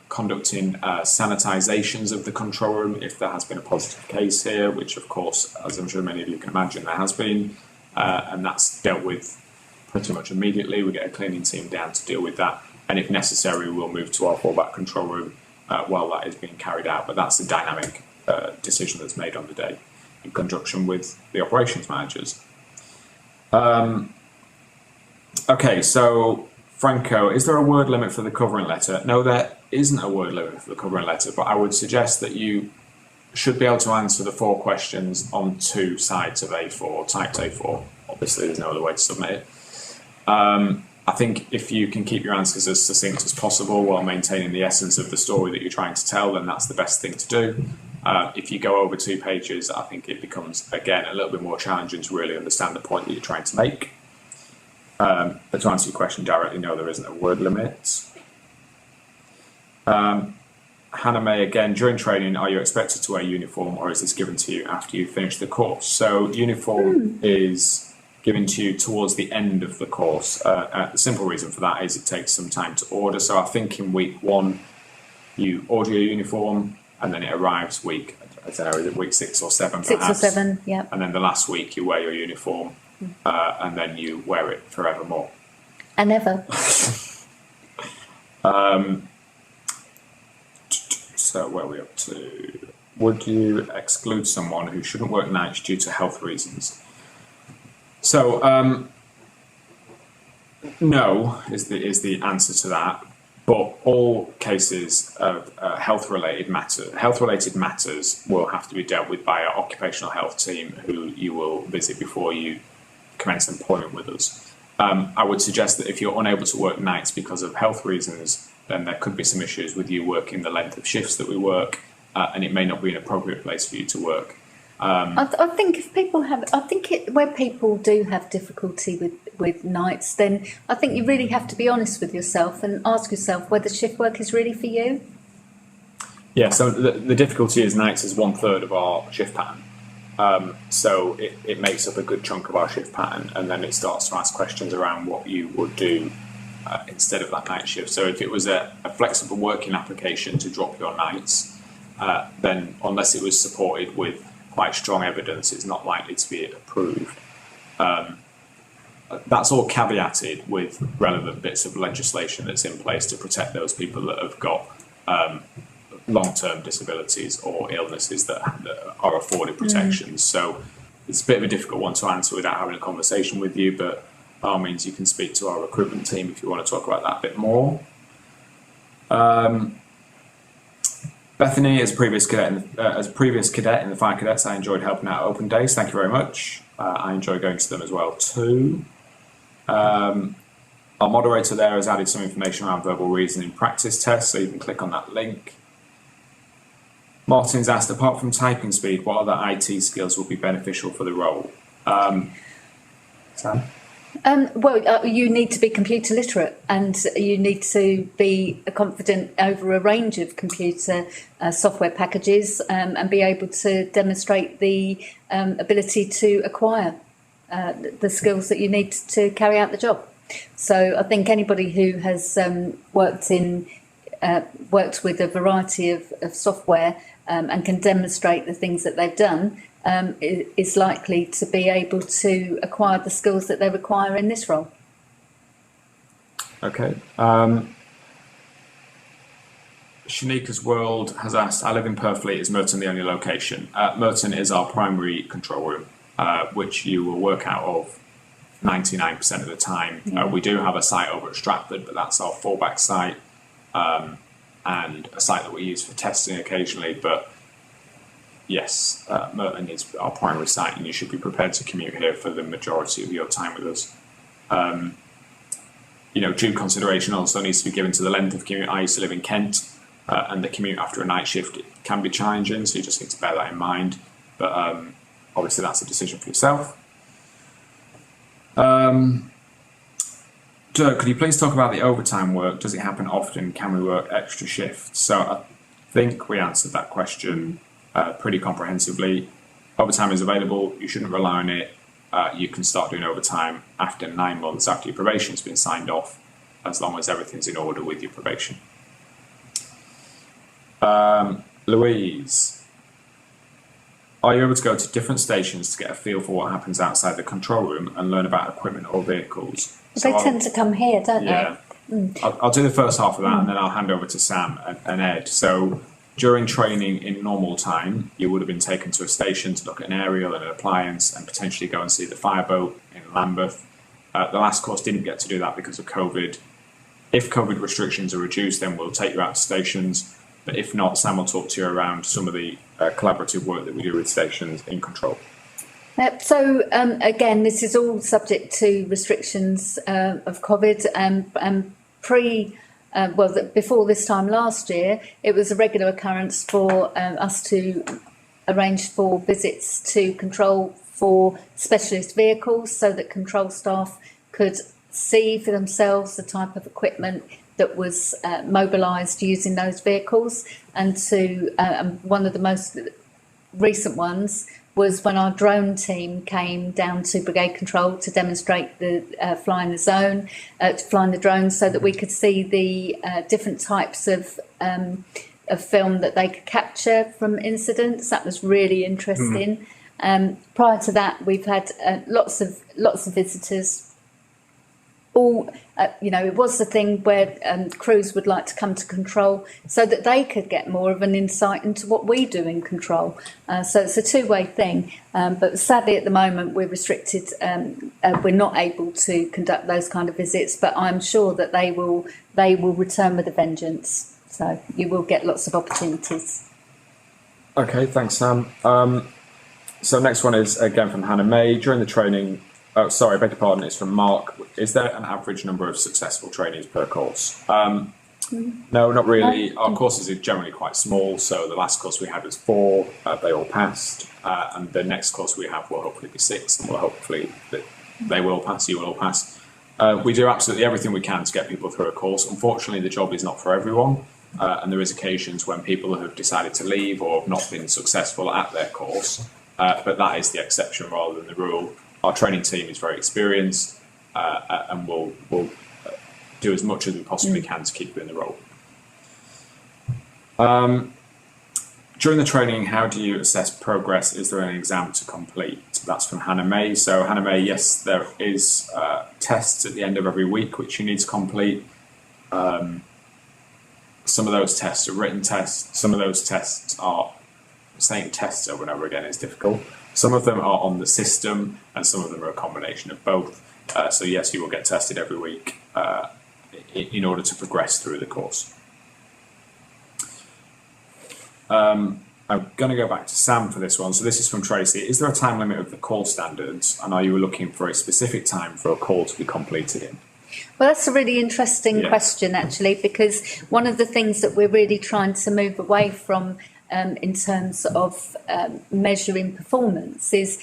conducting sanitizations of the control room if there has been a positive case here, which of course, as I'm sure many of you can imagine, there has been, and that's dealt with pretty much immediately. We get a cleaning team down to deal with that, and if necessary, we'll move to our fallback control room while that is being carried out. But that's a dynamic decision that's made on the day in conjunction with the operations managers. Okay, so Franco, is there a word limit for the covering letter? No, there isn't a word limit for the covering letter, but I would suggest that you should be able to answer the 4 questions on 2 sides of A4, typed A4. Obviously, there's no other way to submit it. I think if you can keep your answers as succinct as possible while maintaining the essence of the story that you're trying to tell, then that's the best thing to do. If you go over 2 pages, I think it becomes, again, a little bit more challenging to really understand the point that you're trying to make. But to answer your question directly, no, there isn't a word limit. Hannah May, again, during training, are you expected to wear uniform, or is this given to you after you finish the course? So uniform is given to you towards the end of the course. The simple reason for that is it takes some time to order. So I think in week 1, you order your uniform, and then it arrives week, I don't know, is it week 6 or 7 perhaps? 6 or 7, yeah. And then the last week you wear your uniform, and then you wear it forevermore. And ever. So where are we up to? Would you exclude someone who shouldn't work nights due to health reasons? So no is the answer to that. But all cases of health-related matters will have to be dealt with by our occupational health team, who you will visit before you commence employment with us. I would suggest that if you're unable to work nights because of health reasons, then there could be some issues with you working the length of shifts that we work, and it may not be an appropriate place for you to work. I think if people where people do have difficulty with nights, then I think you really have to be honest with yourself and ask yourself whether shift work is really for you. Yeah, so the difficulty is nights is 1/3 of our shift pattern. So it makes up a good chunk of our shift pattern, and then it starts to ask questions around what you would do instead of that night shift. So if it was a flexible working application to drop your nights, then unless it was supported with quite strong evidence, it's not likely to be approved. That's all caveated with relevant bits of legislation that's in place to protect those people that have got long-term disabilities or illnesses that are afforded protections. So it's a bit of a difficult one to answer without having a conversation with you, but by all means you can speak to our recruitment team if you want to talk about that a bit more. Bethany, as a previous cadet in the Fire Cadets, I enjoyed helping out at open days. Thank you very much. I enjoy going to them as well too. Our moderator there has added some information around verbal reasoning practice tests, so you can click on that link. Martin's asked, apart from typing speed, what other IT skills will be beneficial for the role? Sam? You need to be computer literate, and you need to be confident over a range of computer software packages, and be able to demonstrate the ability to acquire the skills that you need to carry out the job. So I think anybody who has worked with a variety of software and can demonstrate the things that they've done is likely to be able to acquire the skills that they require in this role. Okay. Shanika's World has asked, I live in Purfleet, is Merton the only location? Merton is our primary control room, which you will work out of 99% of the time. Yeah. We do have a site over at Stratford, but that's our fallback site, and a site that we use for testing occasionally. But yes, Merton is our primary site, and you should be prepared to commute here for the majority of your time with us. Due consideration also needs to be given to the length of commute. I used to live in Kent, and the commute after a night shift can be challenging, so you just need to bear that in mind. But obviously that's a decision for yourself. Joe, could you please talk about the overtime work? Does it happen often? Can we work extra shifts? So I think we answered that question pretty comprehensively. Overtime is available. You shouldn't rely on it. You can start doing overtime after 9 months after your probation's been signed off, as long as everything's in order with your probation. Louise, are you able to go to different stations to get a feel for what happens outside the control room and learn about equipment or vehicles? They tend to come here, don't they? I'll do the first half of that and then I'll hand over to Sam and Ed. So during training in normal time, you would have been taken to a station to look at an aerial and an appliance and potentially go and see the fireboat in Lambeth. The last course didn't get to do that because of COVID. If COVID restrictions are reduced, then we'll take you out to stations. But if not, Sam will talk to you around some of the collaborative work that we do with stations in control. So again, this is all subject to restrictions of COVID and before this time last year, it was a regular occurrence for us to arrange for visits to control for specialist vehicles so that control staff could see for themselves the type of equipment that was mobilised using those vehicles. And to one of the most recent ones was when our drone team came down to Brigade Control to demonstrate the flying the zone, flying the drones, so that we could see the different types of film that they could capture from incidents. That was really interesting. Prior to that, we've had lots of visitors. All, it was the thing where crews would like to come to control so that they could get more of an insight into what we do in control. So it's a two-way thing. But sadly, at the moment, we're restricted. We're not able to conduct those kind of visits. But I'm sure that they will return with a vengeance. So you will get lots of opportunities. Okay, thanks, Sam. So next one is again from Hannah May. During the training. Oh, sorry, I beg your pardon, it's from Mark. Is there an average number of successful trainees per course? No, not really. Our courses are generally quite small, so the last course we had was 4, they all passed, and the next course we have will hopefully be 6, and they will pass, you will all pass. We do absolutely everything we can to get people through a course. Unfortunately, the job is not for everyone, and there is occasions when people have decided to leave or have not been successful at their course, but that is the exception rather than the rule. Our training team is very experienced and we'll do as much as we possibly can to keep you in the role. During the training, how do you assess progress? Is there an exam to complete? That's from Hannah May. So Hannah May, yes, there is tests at the end of every week which you need to complete. Some of those tests are written tests. Some of those tests are, saying tests over and over again is difficult. Some of them are on the system, and some of them are a combination of both. So yes, you will get tested every week in order to progress through the course. I'm going to go back to Sam for this one. So this is from Tracy. Is there a time limit of the call standards, and are you looking for a specific time for a call to be completed in? Well, that's a really interesting question, actually, because one of the things that we're really trying to move away from in terms of measuring performance is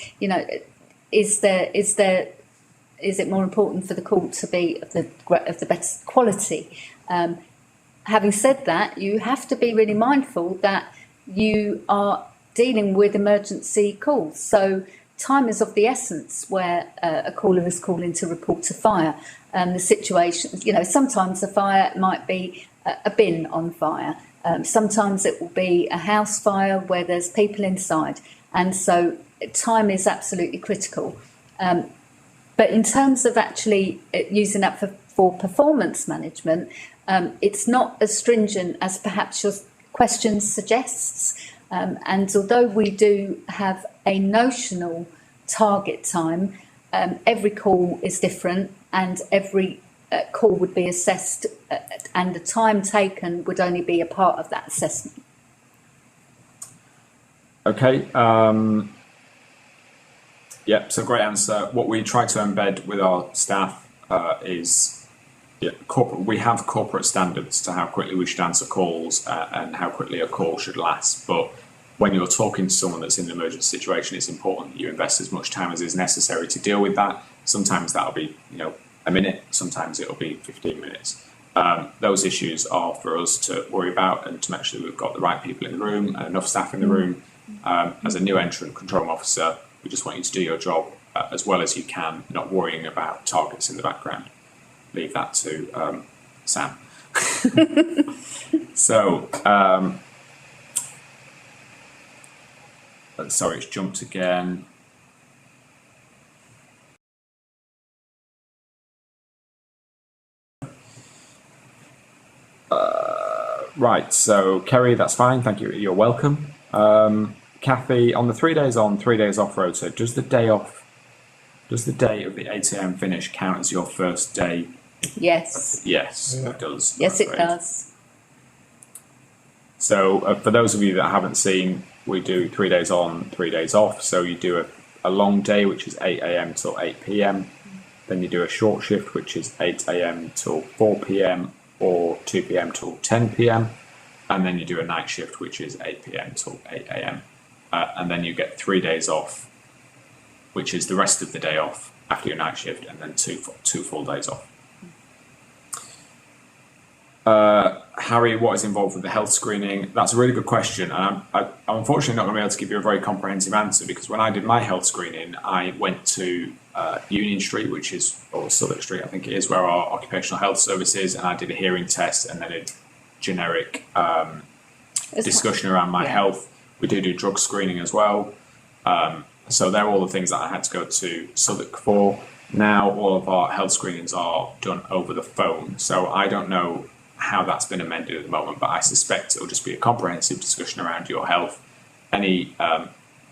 it more important for the call to be of the best quality? Having said that, you have to be really mindful that you are dealing with emergency calls. So time is of the essence where a caller is calling to report a fire. The situation, sometimes a fire might be a bin on fire. Sometimes it will be a house fire where there's people inside, and so time is absolutely critical. But in terms of actually using that for performance management, it's not as stringent as perhaps your question suggests. And although we do have a notional target time, every call is different, and every call would be assessed, and the time taken would only be a part of that assessment. Okay. So great answer. What we try to embed with our staff is corporate. We have corporate standards to how quickly we should answer calls and how quickly a call should last. But when you're talking to someone that's in an emergency situation, it's important that you invest as much time as is necessary to deal with that. Sometimes that'll be, a minute, sometimes it'll be 15 minutes. Those issues are for us to worry about and to make sure that we've got the right people in the room and enough staff in the room. As a new entrant control room officer, we just want you to do your job as well as you can, not worrying about targets in the background. Leave that to Sam. So, sorry, it's jumped again. Right, so Kerry, that's fine. Thank you. You're welcome. Kathy, on the 3 days on, 3 days off rota, does the day of the 8 a.m. finish count as your first day? Yes. Yes, it does. Yes, it Great. does. So for those of you that haven't seen, we do 3 days on, 3 days off. So you do a long day, which is 8 a.m. till 8 p.m. Then you do a short shift, which is 8 a.m. till 4 p.m. or 2 p.m. till 10 p.m. And then you do a night shift, which is 8 p.m. till 8 a.m. And then you get 3 days off, which is the rest of the day off after your night shift, and then two full days off. Harry, what is involved with the health screening? That's a really good question. And I'm unfortunately not going to be able to give you a very comprehensive answer, because when I did my health screening, I went to Union Street, or Southwark Street, I think it is, where our occupational health service is, and I did a hearing test and then a generic discussion around my health. We do drug screening as well. So they're all the things that I had to go to Southwark for. Now all of our health screenings are done over the phone. So I don't know how that's been amended at the moment, but I suspect it'll just be a comprehensive discussion around your health, any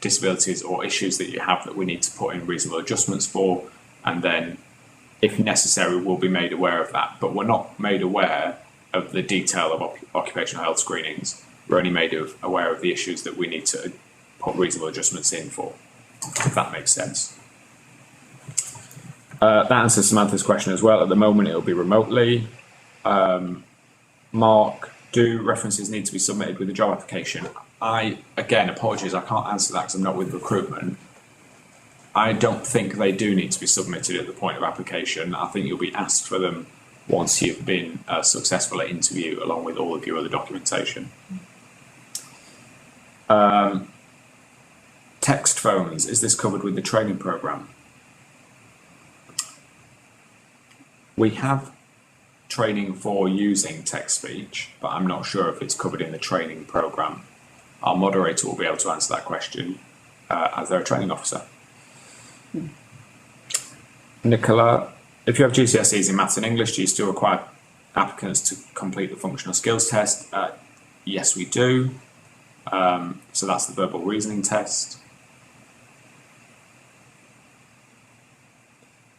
disabilities or issues that you have that we need to put in reasonable adjustments for, and then if necessary we'll be made aware of that. But we're not made aware of the detail of occupational health screenings. We're only made aware of the issues that we need to put reasonable adjustments in for, if that makes sense. That answers Samantha's question as well. At the moment it'll be remotely. Mark, do references need to be submitted with the job application? Again, apologies, I can't answer that because I'm not with recruitment. I don't think they do need to be submitted at the point of application. I think you'll be asked for them once you've been successful at interview, along with all of your other documentation. Text phones, is this covered with the training programme? We have training for using text-speech, but I'm not sure if it's covered in the training programme. Our moderator will be able to answer that question as they're a training officer. Nicola, if you have GCSEs in Maths and English, do you still require applicants to complete the functional skills test? Yes, we do. So that's the verbal reasoning test.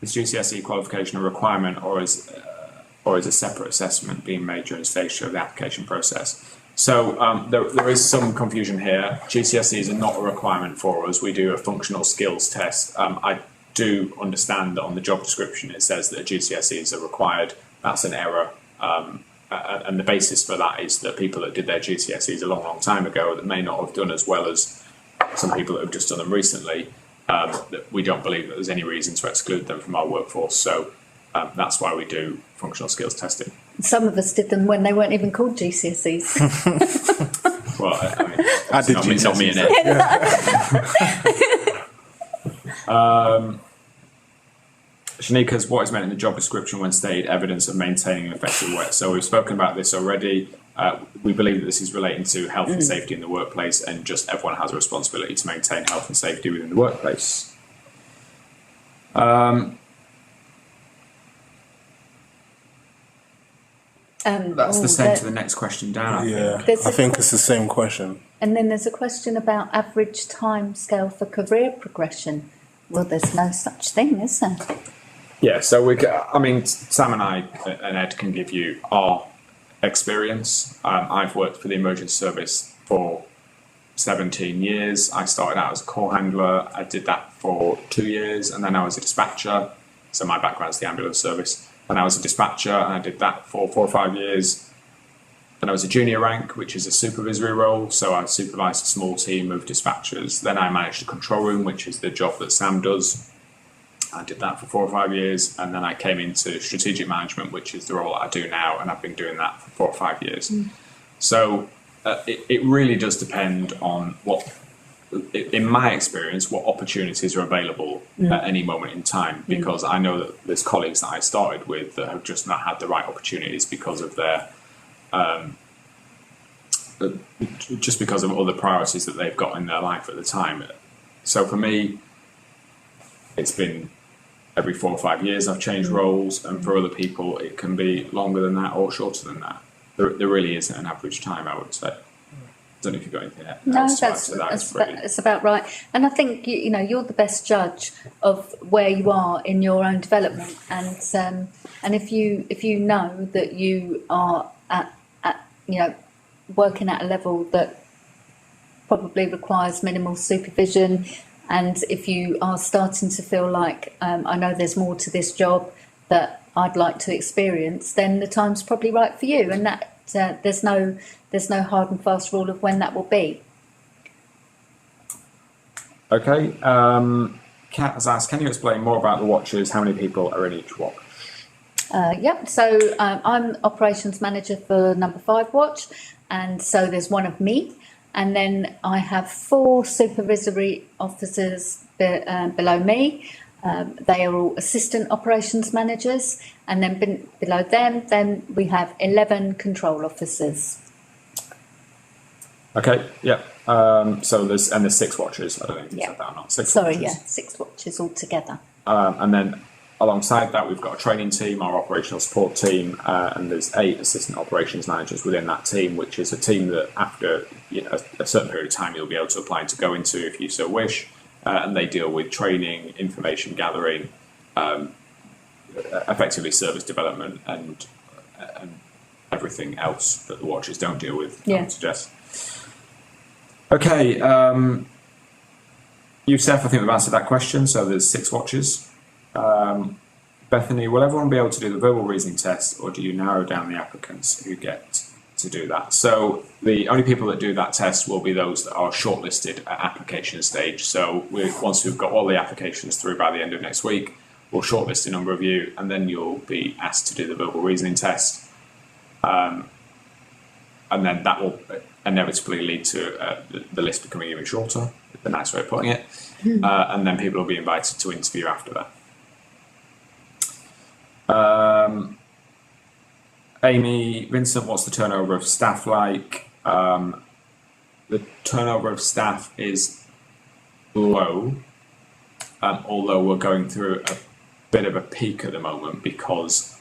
Is GCSE qualification a requirement, or is a separate assessment being made during stage 2 of the application process? So there is some confusion here. GCSEs are not a requirement for us. We do a functional skills test. I do understand that on the job description it says that GCSEs are required. That's an error. And the basis for that is that people that did their GCSEs a long, long time ago that may not have done as well as some people that have just done them recently, that we don't believe that there's any reason to exclude them from our workforce. So that's why we do functional skills testing. Some of us did them when they weren't even called GCSEs. Well, I mean, I did GCSEs. Not me and Ed. Shanika's, what is meant in the job description when stated evidence of maintaining an effective work? So we've spoken about this already. We believe that this is relating to health and safety in the workplace, and just everyone has a responsibility to maintain health and safety within the workplace. That's the same to the next question down. I think it's the same question. And then there's a question about average time scale for career progression. Well, there's no such thing, is there? Yeah, so Sam and I and Ed can give you our experience. I've worked for the emergency service for 17 years. I started out as a call handler. I did that for 2 years, and then I was a dispatcher. So my background is the ambulance service. And I was a dispatcher, and I did that for 4 or 5 years. Then I was a junior rank, which is a supervisory role. So I supervised a small team of dispatchers. Then I managed a control room, which is the job that Sam does. I did that for 4 or 5 years, and then I came into strategic management, which is the role I do now, and I've been doing that for 4 or 5 years. So it really does depend on in my experience, what opportunities are available at any moment in time, because I know that there's colleagues that I started with that have just not had the right opportunities because of their just because of other priorities that they've got in their life at the time. So for me, it's been every 4 or 5 years I've changed roles, and for other people it can be longer than that or shorter than that. There really isn't an average time, I would say. I don't know if you've got anything else to add to that. That's about right. And I think you're the best judge of where you are in your own development, and if you know that you are at working at a level that probably requires minimal supervision, and if you are starting to feel like I know there's more to this job that I'd like to experience, then the time's probably right for you, and that there's no hard and fast rule of when that will be. Okay. Kat has asked, can you explain more about the watches? How many people are in each watch? Yep. So I'm operations manager for number 5 watch, and so there's one of me, and then I have 4 supervisory officers below me. They are all assistant operations managers, and then below them, then we have 11 control officers. Okay, yeah. So there's 6 watches. I don't know if you said that or not. 6 Sorry, watches. 6 watches altogether. And then alongside that, we've got a training team, our operational support team, and there's 8 assistant operations managers within that team, which is a team that after a certain period of time you'll be able to apply to go into if you so wish. And they deal with training, information gathering, effectively service development, and everything else that the watches don't deal with, I would suggest. Okay, Youssef, I think we've answered that question. So there's 6 watches. Bethany, will everyone be able to do the verbal reasoning test, or do you narrow down the applicants who get to do that? So the only people that do that test will be those that are shortlisted at application stage. So once we've got all the applications through by the end of next week, we'll shortlist a number of you, and then you'll be asked to do the verbal reasoning test. And then that will inevitably lead to the list becoming even shorter, the nice way of putting it. And then people will be invited to interview after that. Amy, Vincent, what's the turnover of staff like? The turnover of staff is low, although we're going through a bit of a peak at the moment because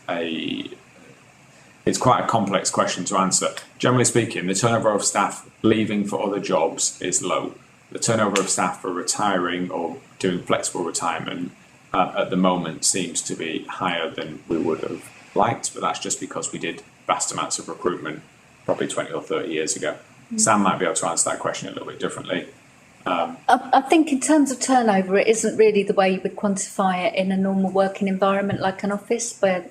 it's quite a complex question to answer. Generally speaking, the turnover of staff leaving for other jobs is low. The turnover of staff for retiring or doing flexible retirement at the moment seems to be higher than we would have liked, but that's just because we did vast amounts of recruitment probably 20 or 30 years ago. Sam might be able to answer that question a little bit differently. I think in terms of turnover, it isn't really the way you would quantify it in a normal working environment like an office, where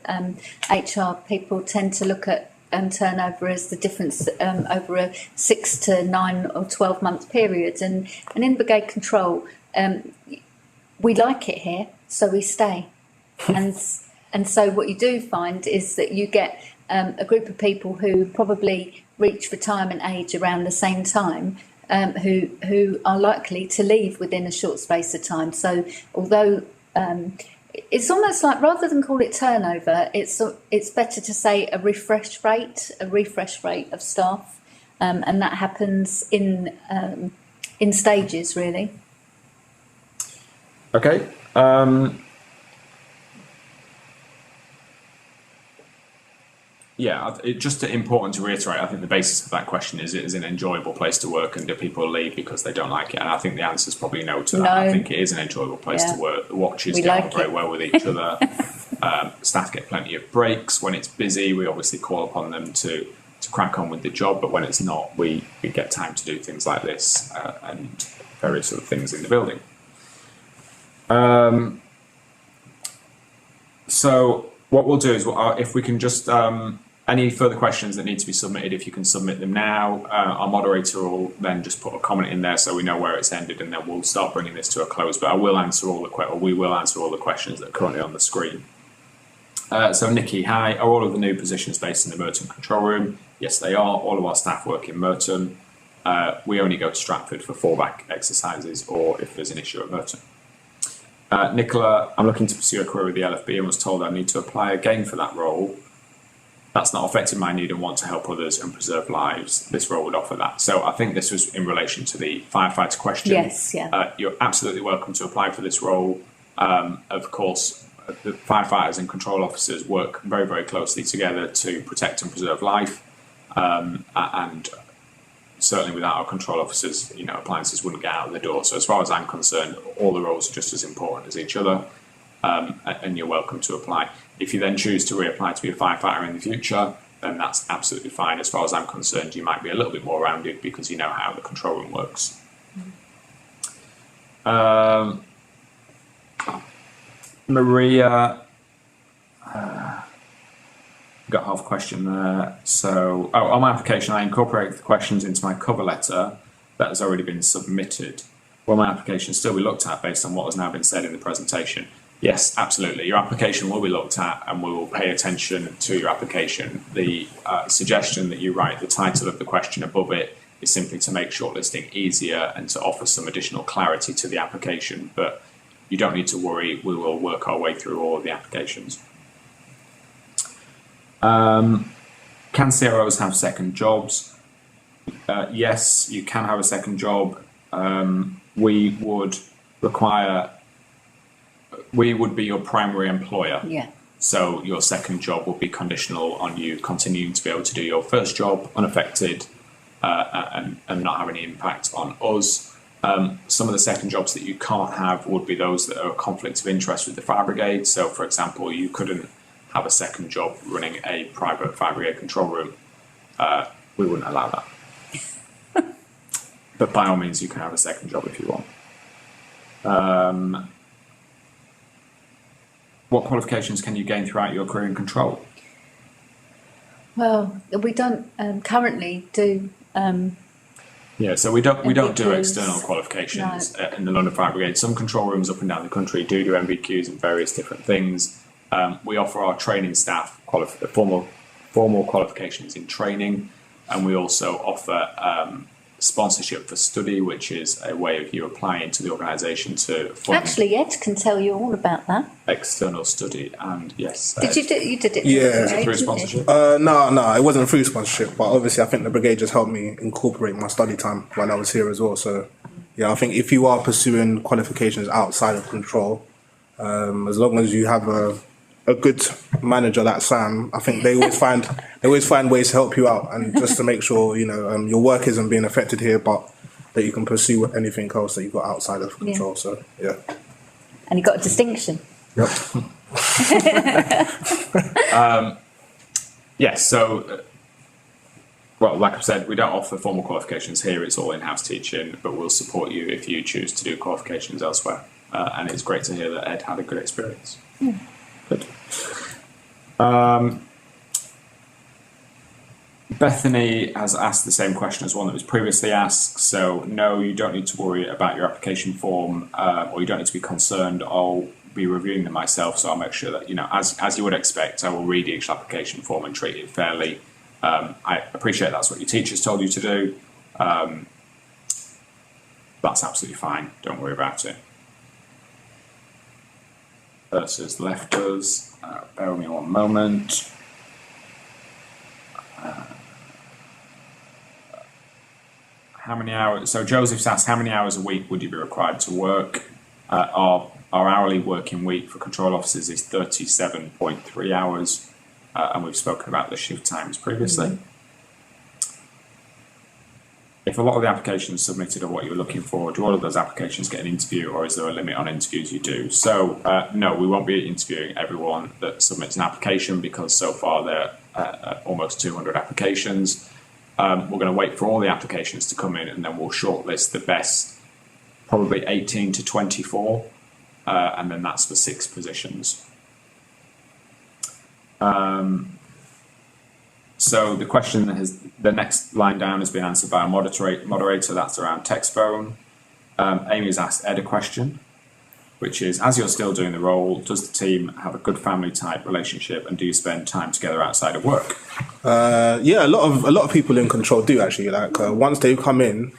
HR people tend to look at turnover as the difference over a 6 to 9 or 12 month period. And in Brigade Control, we like it here, so we stay. And so what you do find is that you get a group of people who probably reach retirement age around the same time, who are likely to leave within a short space of time. So although it's almost like, rather than call it turnover, it's better to say a refresh rate of staff, and that happens in stages, really. Okay. Yeah, it's just important to reiterate, I think the basis of that question is, it is an enjoyable place to work, and do people leave because they don't like it? And I think the answer is probably no to that. No. I think it is an enjoyable place to work. The watches get on very well with each other. Staff get plenty of breaks. When it's busy, we obviously call upon them to crack on with the job, but when it's not, we get time to do things like this and various other things in the building. So what we'll do is, if we can just Any further questions that need to be submitted, if you can submit them now, our moderator will then just put a comment in there so we know where it's ended, and then we'll start bringing this to a close. But we will answer all the questions that are currently on the screen. So Nikki, hi. Are all of the new positions based in the Merton control room? Yes, they are. All of our staff work in Merton. We only go to Stratford for fallback exercises or if there's an issue at Merton. Nicola, I'm looking to pursue a career with the LFB and was told I need to apply again for that role. That's not affecting my need and want to help others and preserve lives. This role would offer that. So I think this was in relation to the firefighter question. Yes, yeah. You're absolutely welcome to apply for this role. Of course, the firefighters and control officers work very, very closely together to protect and preserve life. And certainly without our control officers, appliances wouldn't get out of the door. So as far as I'm concerned, all the roles are just as important as each other. And you're welcome to apply. If you then choose to reapply to be a firefighter in the future, then that's absolutely fine. As far as I'm concerned, you might be a little bit more rounded because you know how the control room works. Maria, got half a question there. So, on my application, I incorporated the questions into my cover letter that has already been submitted. Will my application still be looked at based on what has now been said in the presentation? Yes, absolutely. Your application will be looked at and we will pay attention to your application. The suggestion that you write the title of the question above it is simply to make shortlisting easier and to offer some additional clarity to the application. But you don't need to worry, we will work our way through all of the applications. Can CROs have second jobs? Yes, you can have a second job. We would be your primary employer. Yeah. So your second job will be conditional on you continuing to be able to do your first job unaffected and not have any impact on us. Some of the second jobs that you can't have would be those that are a conflict of interest with the fire brigade. So, for example, you couldn't have a second job running a private fire brigade control room. We wouldn't allow that. But by all means, you can have a second job if you want. What qualifications can you gain throughout your career in control? Well, we don't currently do. Yeah, so we don't do MVQs. external qualifications in the London Fire Brigade. Some control rooms up and down the country do MVQs and various different things. We offer our training staff formal qualifications in training, and we also offer sponsorship for study, which is a way of you applying to the organisation to fund Actually, Ed can tell you all about that. external study. And yes, Did you do? You did it. Yeah. Brigade, through didn't you? sponsorship. No, it wasn't through sponsorship, but obviously I think the brigade just helped me incorporate my study time while I was here as well. So, yeah, I think if you are pursuing qualifications outside of control, as long as you have a good manager like Sam, I think they always find ways to help you out and just to make sure your work isn't being affected here, but that you can pursue anything else that you've got outside of control. Yeah. So, yeah. And you got a distinction. Yep. Yes, so, well, like I've said, we don't offer formal qualifications here. It's all in-house teaching, but we'll support you if you choose to do qualifications elsewhere. And it's great to hear that Ed had a good experience. Good. Bethany has asked the same question as one that was previously asked. So, no, you don't need to worry about your application form, or you don't need to be concerned. I'll be reviewing them myself, so I'll make sure that, as you would expect, I will read each application form and treat it fairly. I appreciate that's what your teachers told you to do. That's absolutely fine. Don't worry about it. Versus left us. Bear with me one moment. How many hours? So Joseph's asked, how many hours a week would you be required to work? Our hourly working week for control officers is 37.3 hours, and we've spoken about the shift times previously. If a lot of the applications submitted are what you're looking for, do all of those applications get an interview, or is there a limit on interviews you do? So, no, we won't be interviewing everyone that submits an application because so far there are almost 200 applications. We're going to wait for all the applications to come in and then we'll shortlist the best, probably 18 to 24, and then that's for 6 positions. So the next line down has been answered by a moderator. That's around text phone. Amy's asked Ed a question, which is, as you're still doing the role, does the team have a good family type relationship, and do you spend time together outside of work? Yeah, a lot of people in control do actually. Like once they come in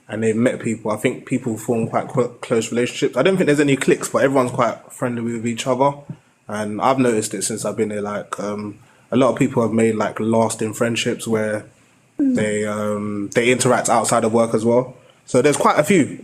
and they've met people, I think people form quite close relationships. I don't think there's any cliques, but everyone's quite friendly with each other. And I've noticed it since I've been here. Like a lot of people have made like lasting friendships where they interact outside of work as well. So there's quite a few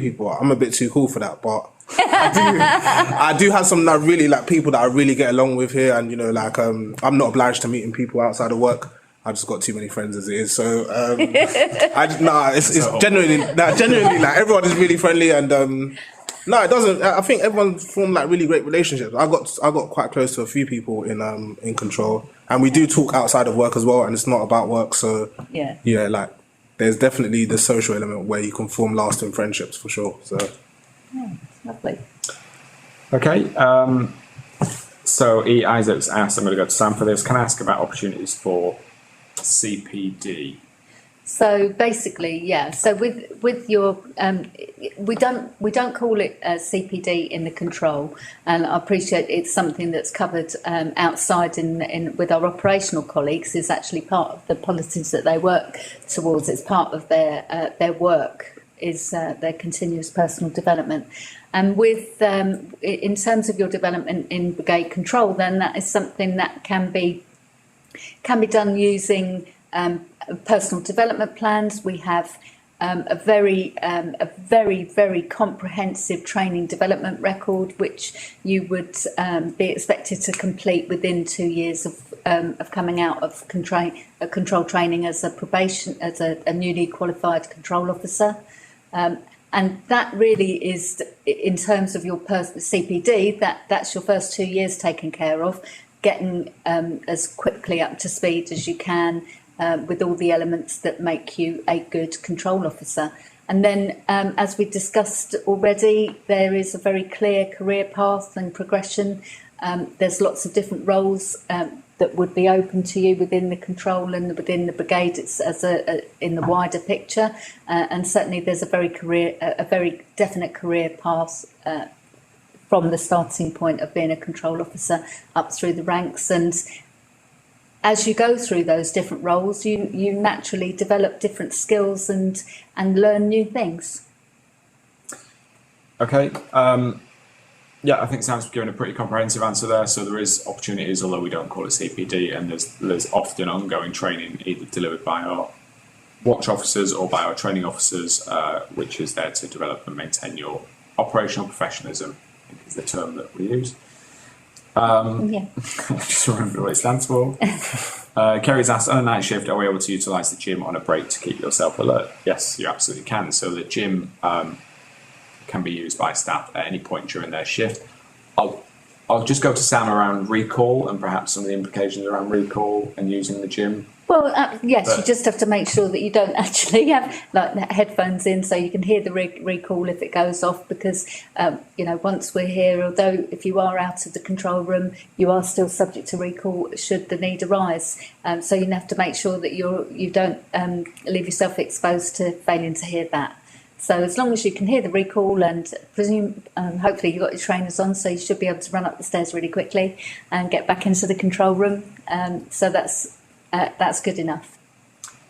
people. I'm a bit too cool for that, but I do have some that really like people that I really get along with here, and I'm not obliged to meeting people outside of work. I've just got too many friends as it is. So it's genuinely like everyone is really friendly, and it doesn't. I think everyone formed like really great relationships. I got quite close to a few people in control, and we do talk outside of work as well, and it's not about work. So yeah, like there's definitely the social element where you can form lasting friendships for sure. So. Yeah, lovely. Okay, so E. Isaacs asked, I'm going to go to Sam for this, can I ask about opportunities for CPD? So basically, yeah. So with your, we don't call it CPD in the control, and I appreciate it's something that's covered outside in with our operational colleagues. Is actually part of the policies that they work towards. It's part of their work. Is their continuous personal development, and with in terms of your development in Brigade Control, then that is something that can be done using personal development plans. We have a very comprehensive training development record, which you would be expected to complete within 2 years of coming out of control training as a newly qualified control officer. And that really is, in terms of your CPD, that's your first 2 years taken care of, getting as quickly up to speed as you can with all the elements that make you a good control officer. And then, as we discussed already, there is a very clear career path and progression. There's lots of different roles that would be open to you within the control and within the brigade. It's in the wider picture, and certainly there's a very definite career path from the starting point of being a control officer up through the ranks. And as you go through those different roles, you naturally develop different skills and learn new things. Okay. Yeah, I think Sam's given a pretty comprehensive answer there. So there is opportunities, although we don't call it CPD, and there's often ongoing training either delivered by our watch officers or by our training officers, which is there to develop and maintain your operational professionalism, I think is the term that we use. Just remember what it stands for. Kerry's asked, on a night shift, are we able to utilise the gym on a break to keep yourself alert? Yes, you absolutely can. So the gym can be used by staff at any point during their shift. I'll just go to Sam around recall and perhaps some of the implications around recall and using the gym. Well, yes, you just have to make sure that you don't actually have like headphones in so you can hear the recall if it goes off, because once we're here, although if you are out of the control room, you are still subject to recall should the need arise. So you have to make sure that you don't leave yourself exposed to failing to hear that. So as long as you can hear the recall and hopefully you've got your trainers on, so you should be able to run up the stairs really quickly and get back into the control room. So that's good enough.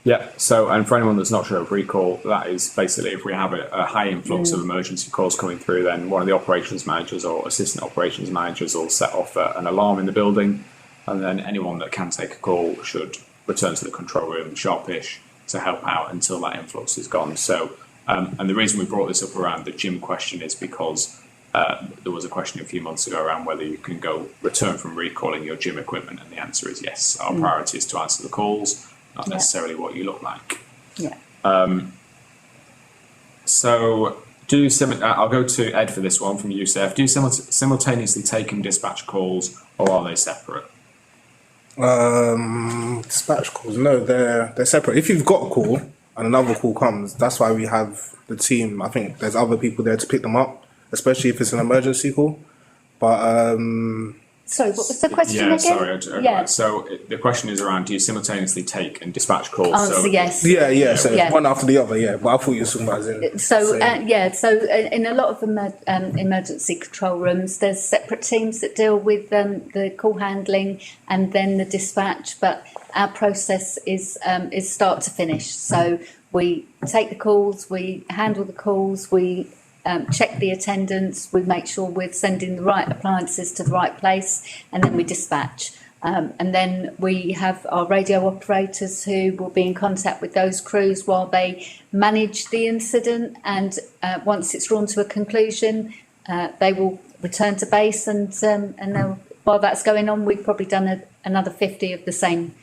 Yeah, so, and for anyone that's not sure of recall, that is basically if we have a high influx of emergency calls coming through, then one of the operations managers or assistant operations managers will set off an alarm in the building, and then anyone that can take a call should return to the control room sharpish to help out until that influx is gone. So, and the reason we brought this up around the gym question is because there was a question a few months ago around whether you can return from recalling your gym equipment, and the answer is yes. Our priority is to answer the calls, not necessarily what you look like. Yeah. So I'll go to Ed for this one from USEF. Do you simultaneously take and dispatch calls, or are they separate? Dispatch calls, no, they're separate. If you've got a call and another call comes, that's why we have the team. I think there's other people there to pick them up, especially if it's an emergency call. But Sorry, what was the question Yeah, again? sorry. Yeah. So the question is around: do you simultaneously take and dispatch calls? Answer yes. Yeah. So Yeah. one after the other. Yeah, but I thought you were talking about in. So in a lot of emergency control rooms, there's separate teams that deal with the call handling and then the dispatch. But our process is start to finish. So we take the calls, we handle the calls, we check the attendance, we make sure we're sending the right appliances to the right place, and then we dispatch. And then we have our radio operators who will be in contact with those crews while they manage the incident. And once it's drawn to a conclusion, they will return to base. And while that's going on, we've probably done another 50 of the same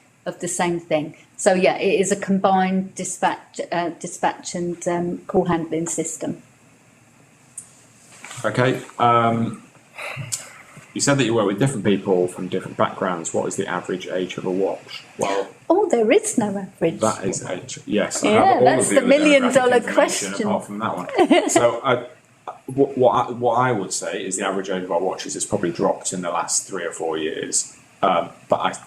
thing. So yeah, it is a combined dispatch and call handling system. Okay. You said that you work with different people from different backgrounds. What is the average age of a watch? Well, there is no average. that is age. Yes. I Yeah, have all that's of the other million-dollar demographic information question. Apart from that one. So, what I would say is the average age of our watches has probably dropped in the last 3 or 4 years. But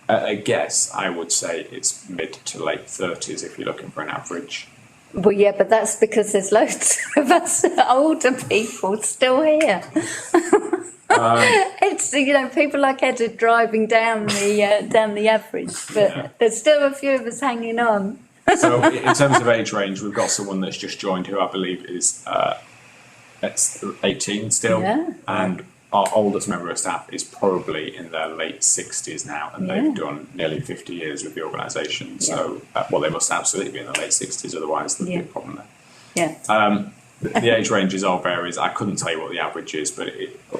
I guess I would say it's mid to late 30s if you're looking for an average. Well, yeah, but that's because there's loads of us older people still here. It's people like Ed are driving down the average, but there's still a few of us hanging on. So in terms of age range, we've got someone that's just joined who I believe is 18 still, and our oldest member of staff is probably in their late 60s now, and they've done nearly 50 years with the organisation. So, they must absolutely be in their late 60s, otherwise there'd be a problem there. Yeah. The age ranges all varies. I couldn't tell you what the average is, but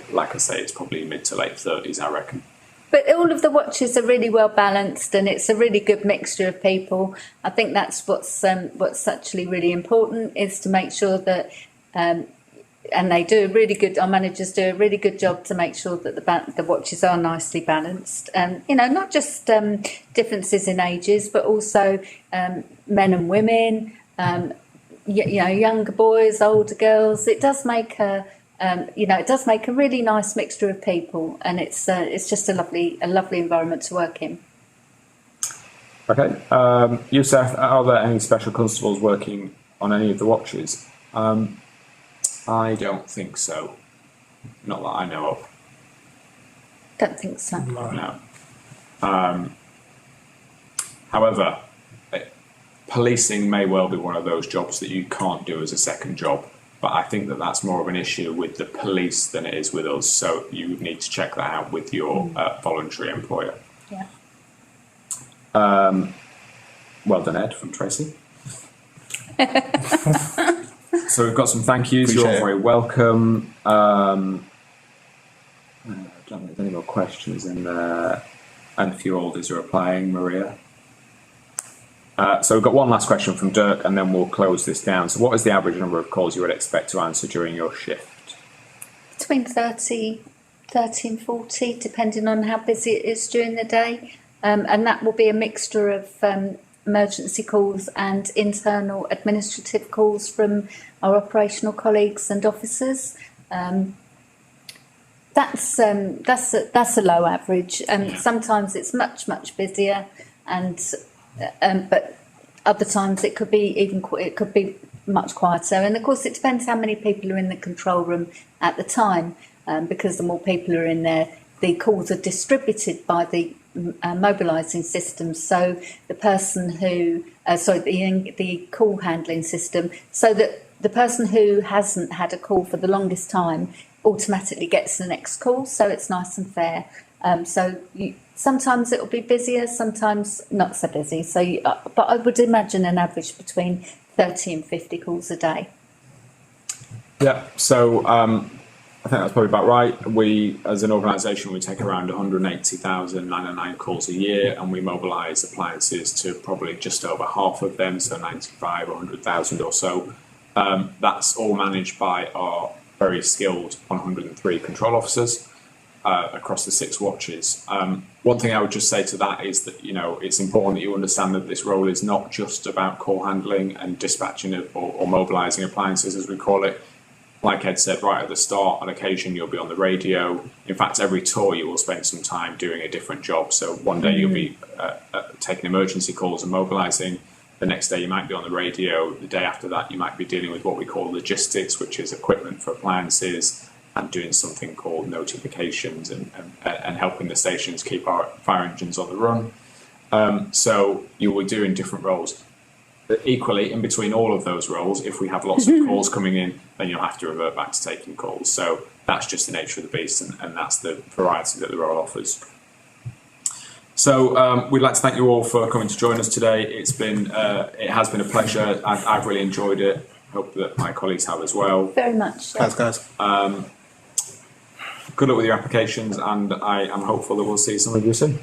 like I say, it's probably mid to late 30s, I reckon. But all of the watches are really well balanced, and it's a really good mixture of people. I think that's what's actually really important, is to make sure that, and they do a really good. Our managers do a really good job to make sure that the watches are nicely balanced. Not just differences in ages, but also men and women. Younger boys, older girls. It does make a really nice mixture of people, and it's just a lovely environment to work in. Okay, Youssef, are there any special constables working on any of the watches? I don't think so. Not that I know of. Don't think so. No. However, policing may well be one of those jobs that you can't do as a second job, but I think that that's more of an issue with the police than it is with us, so you would need to check that out with your voluntary employer. Yeah. Well done, Ed, from Tracy. So we've got some thank yous. Appreciate You're it. very welcome. I don't think there's any more questions in there. And a few oldies are applying, Maria. So we've got one last question from Dirk, and then we'll close this down. So what is the average number of calls you would expect to answer during your shift? Between 30 and 40, depending on how busy it is during the day. And that will be a mixture of emergency calls and internal administrative calls from our operational colleagues and officers. That's a low average. Sometimes it's much busier, but other times it could be much quieter. And of course, it depends how many people are in the control room at the time, because the more people are in there, the calls are distributed by the mobilising system. So the person who, the call handling system, so that the person who hasn't had a call for the longest time automatically gets the next call. So it's nice and fair. Sometimes it will be busier, sometimes not so busy. But I would imagine an average between 30 and 50 calls a day. Yeah, so I think that's probably about right. We, as an organisation, we take around 180,909 calls a year, and we mobilise appliances to probably just over half of them, so 95 or 100,000 or so. That's all managed by our very skilled 103 control officers across the 6 watches. One thing I would just say to that is that, it's important that you understand that this role is not just about call handling and dispatching or mobilising appliances, as we call it. like Ed said right at the start, on occasion you'll be on the radio. In fact, every tour you will spend some time doing a different job. So one day you'll be taking emergency calls and mobilising. The next day you might be on the radio. The day after that you might be dealing with what we call logistics, which is equipment for appliances, and doing something called notifications and helping the stations keep our fire engines on the run. So you will do in different roles. Equally, in between all of those roles, if we have lots of calls coming in, then you'll have to revert back to taking calls. So that's just the nature of the beast, and that's the variety that the role offers. So we'd like to thank you all for coming to join us today. It has been a pleasure. I've really enjoyed it. Hope that my colleagues have as well. Very much. Thanks, guys. Good luck with your applications, and I am hopeful that we'll see some of you soon.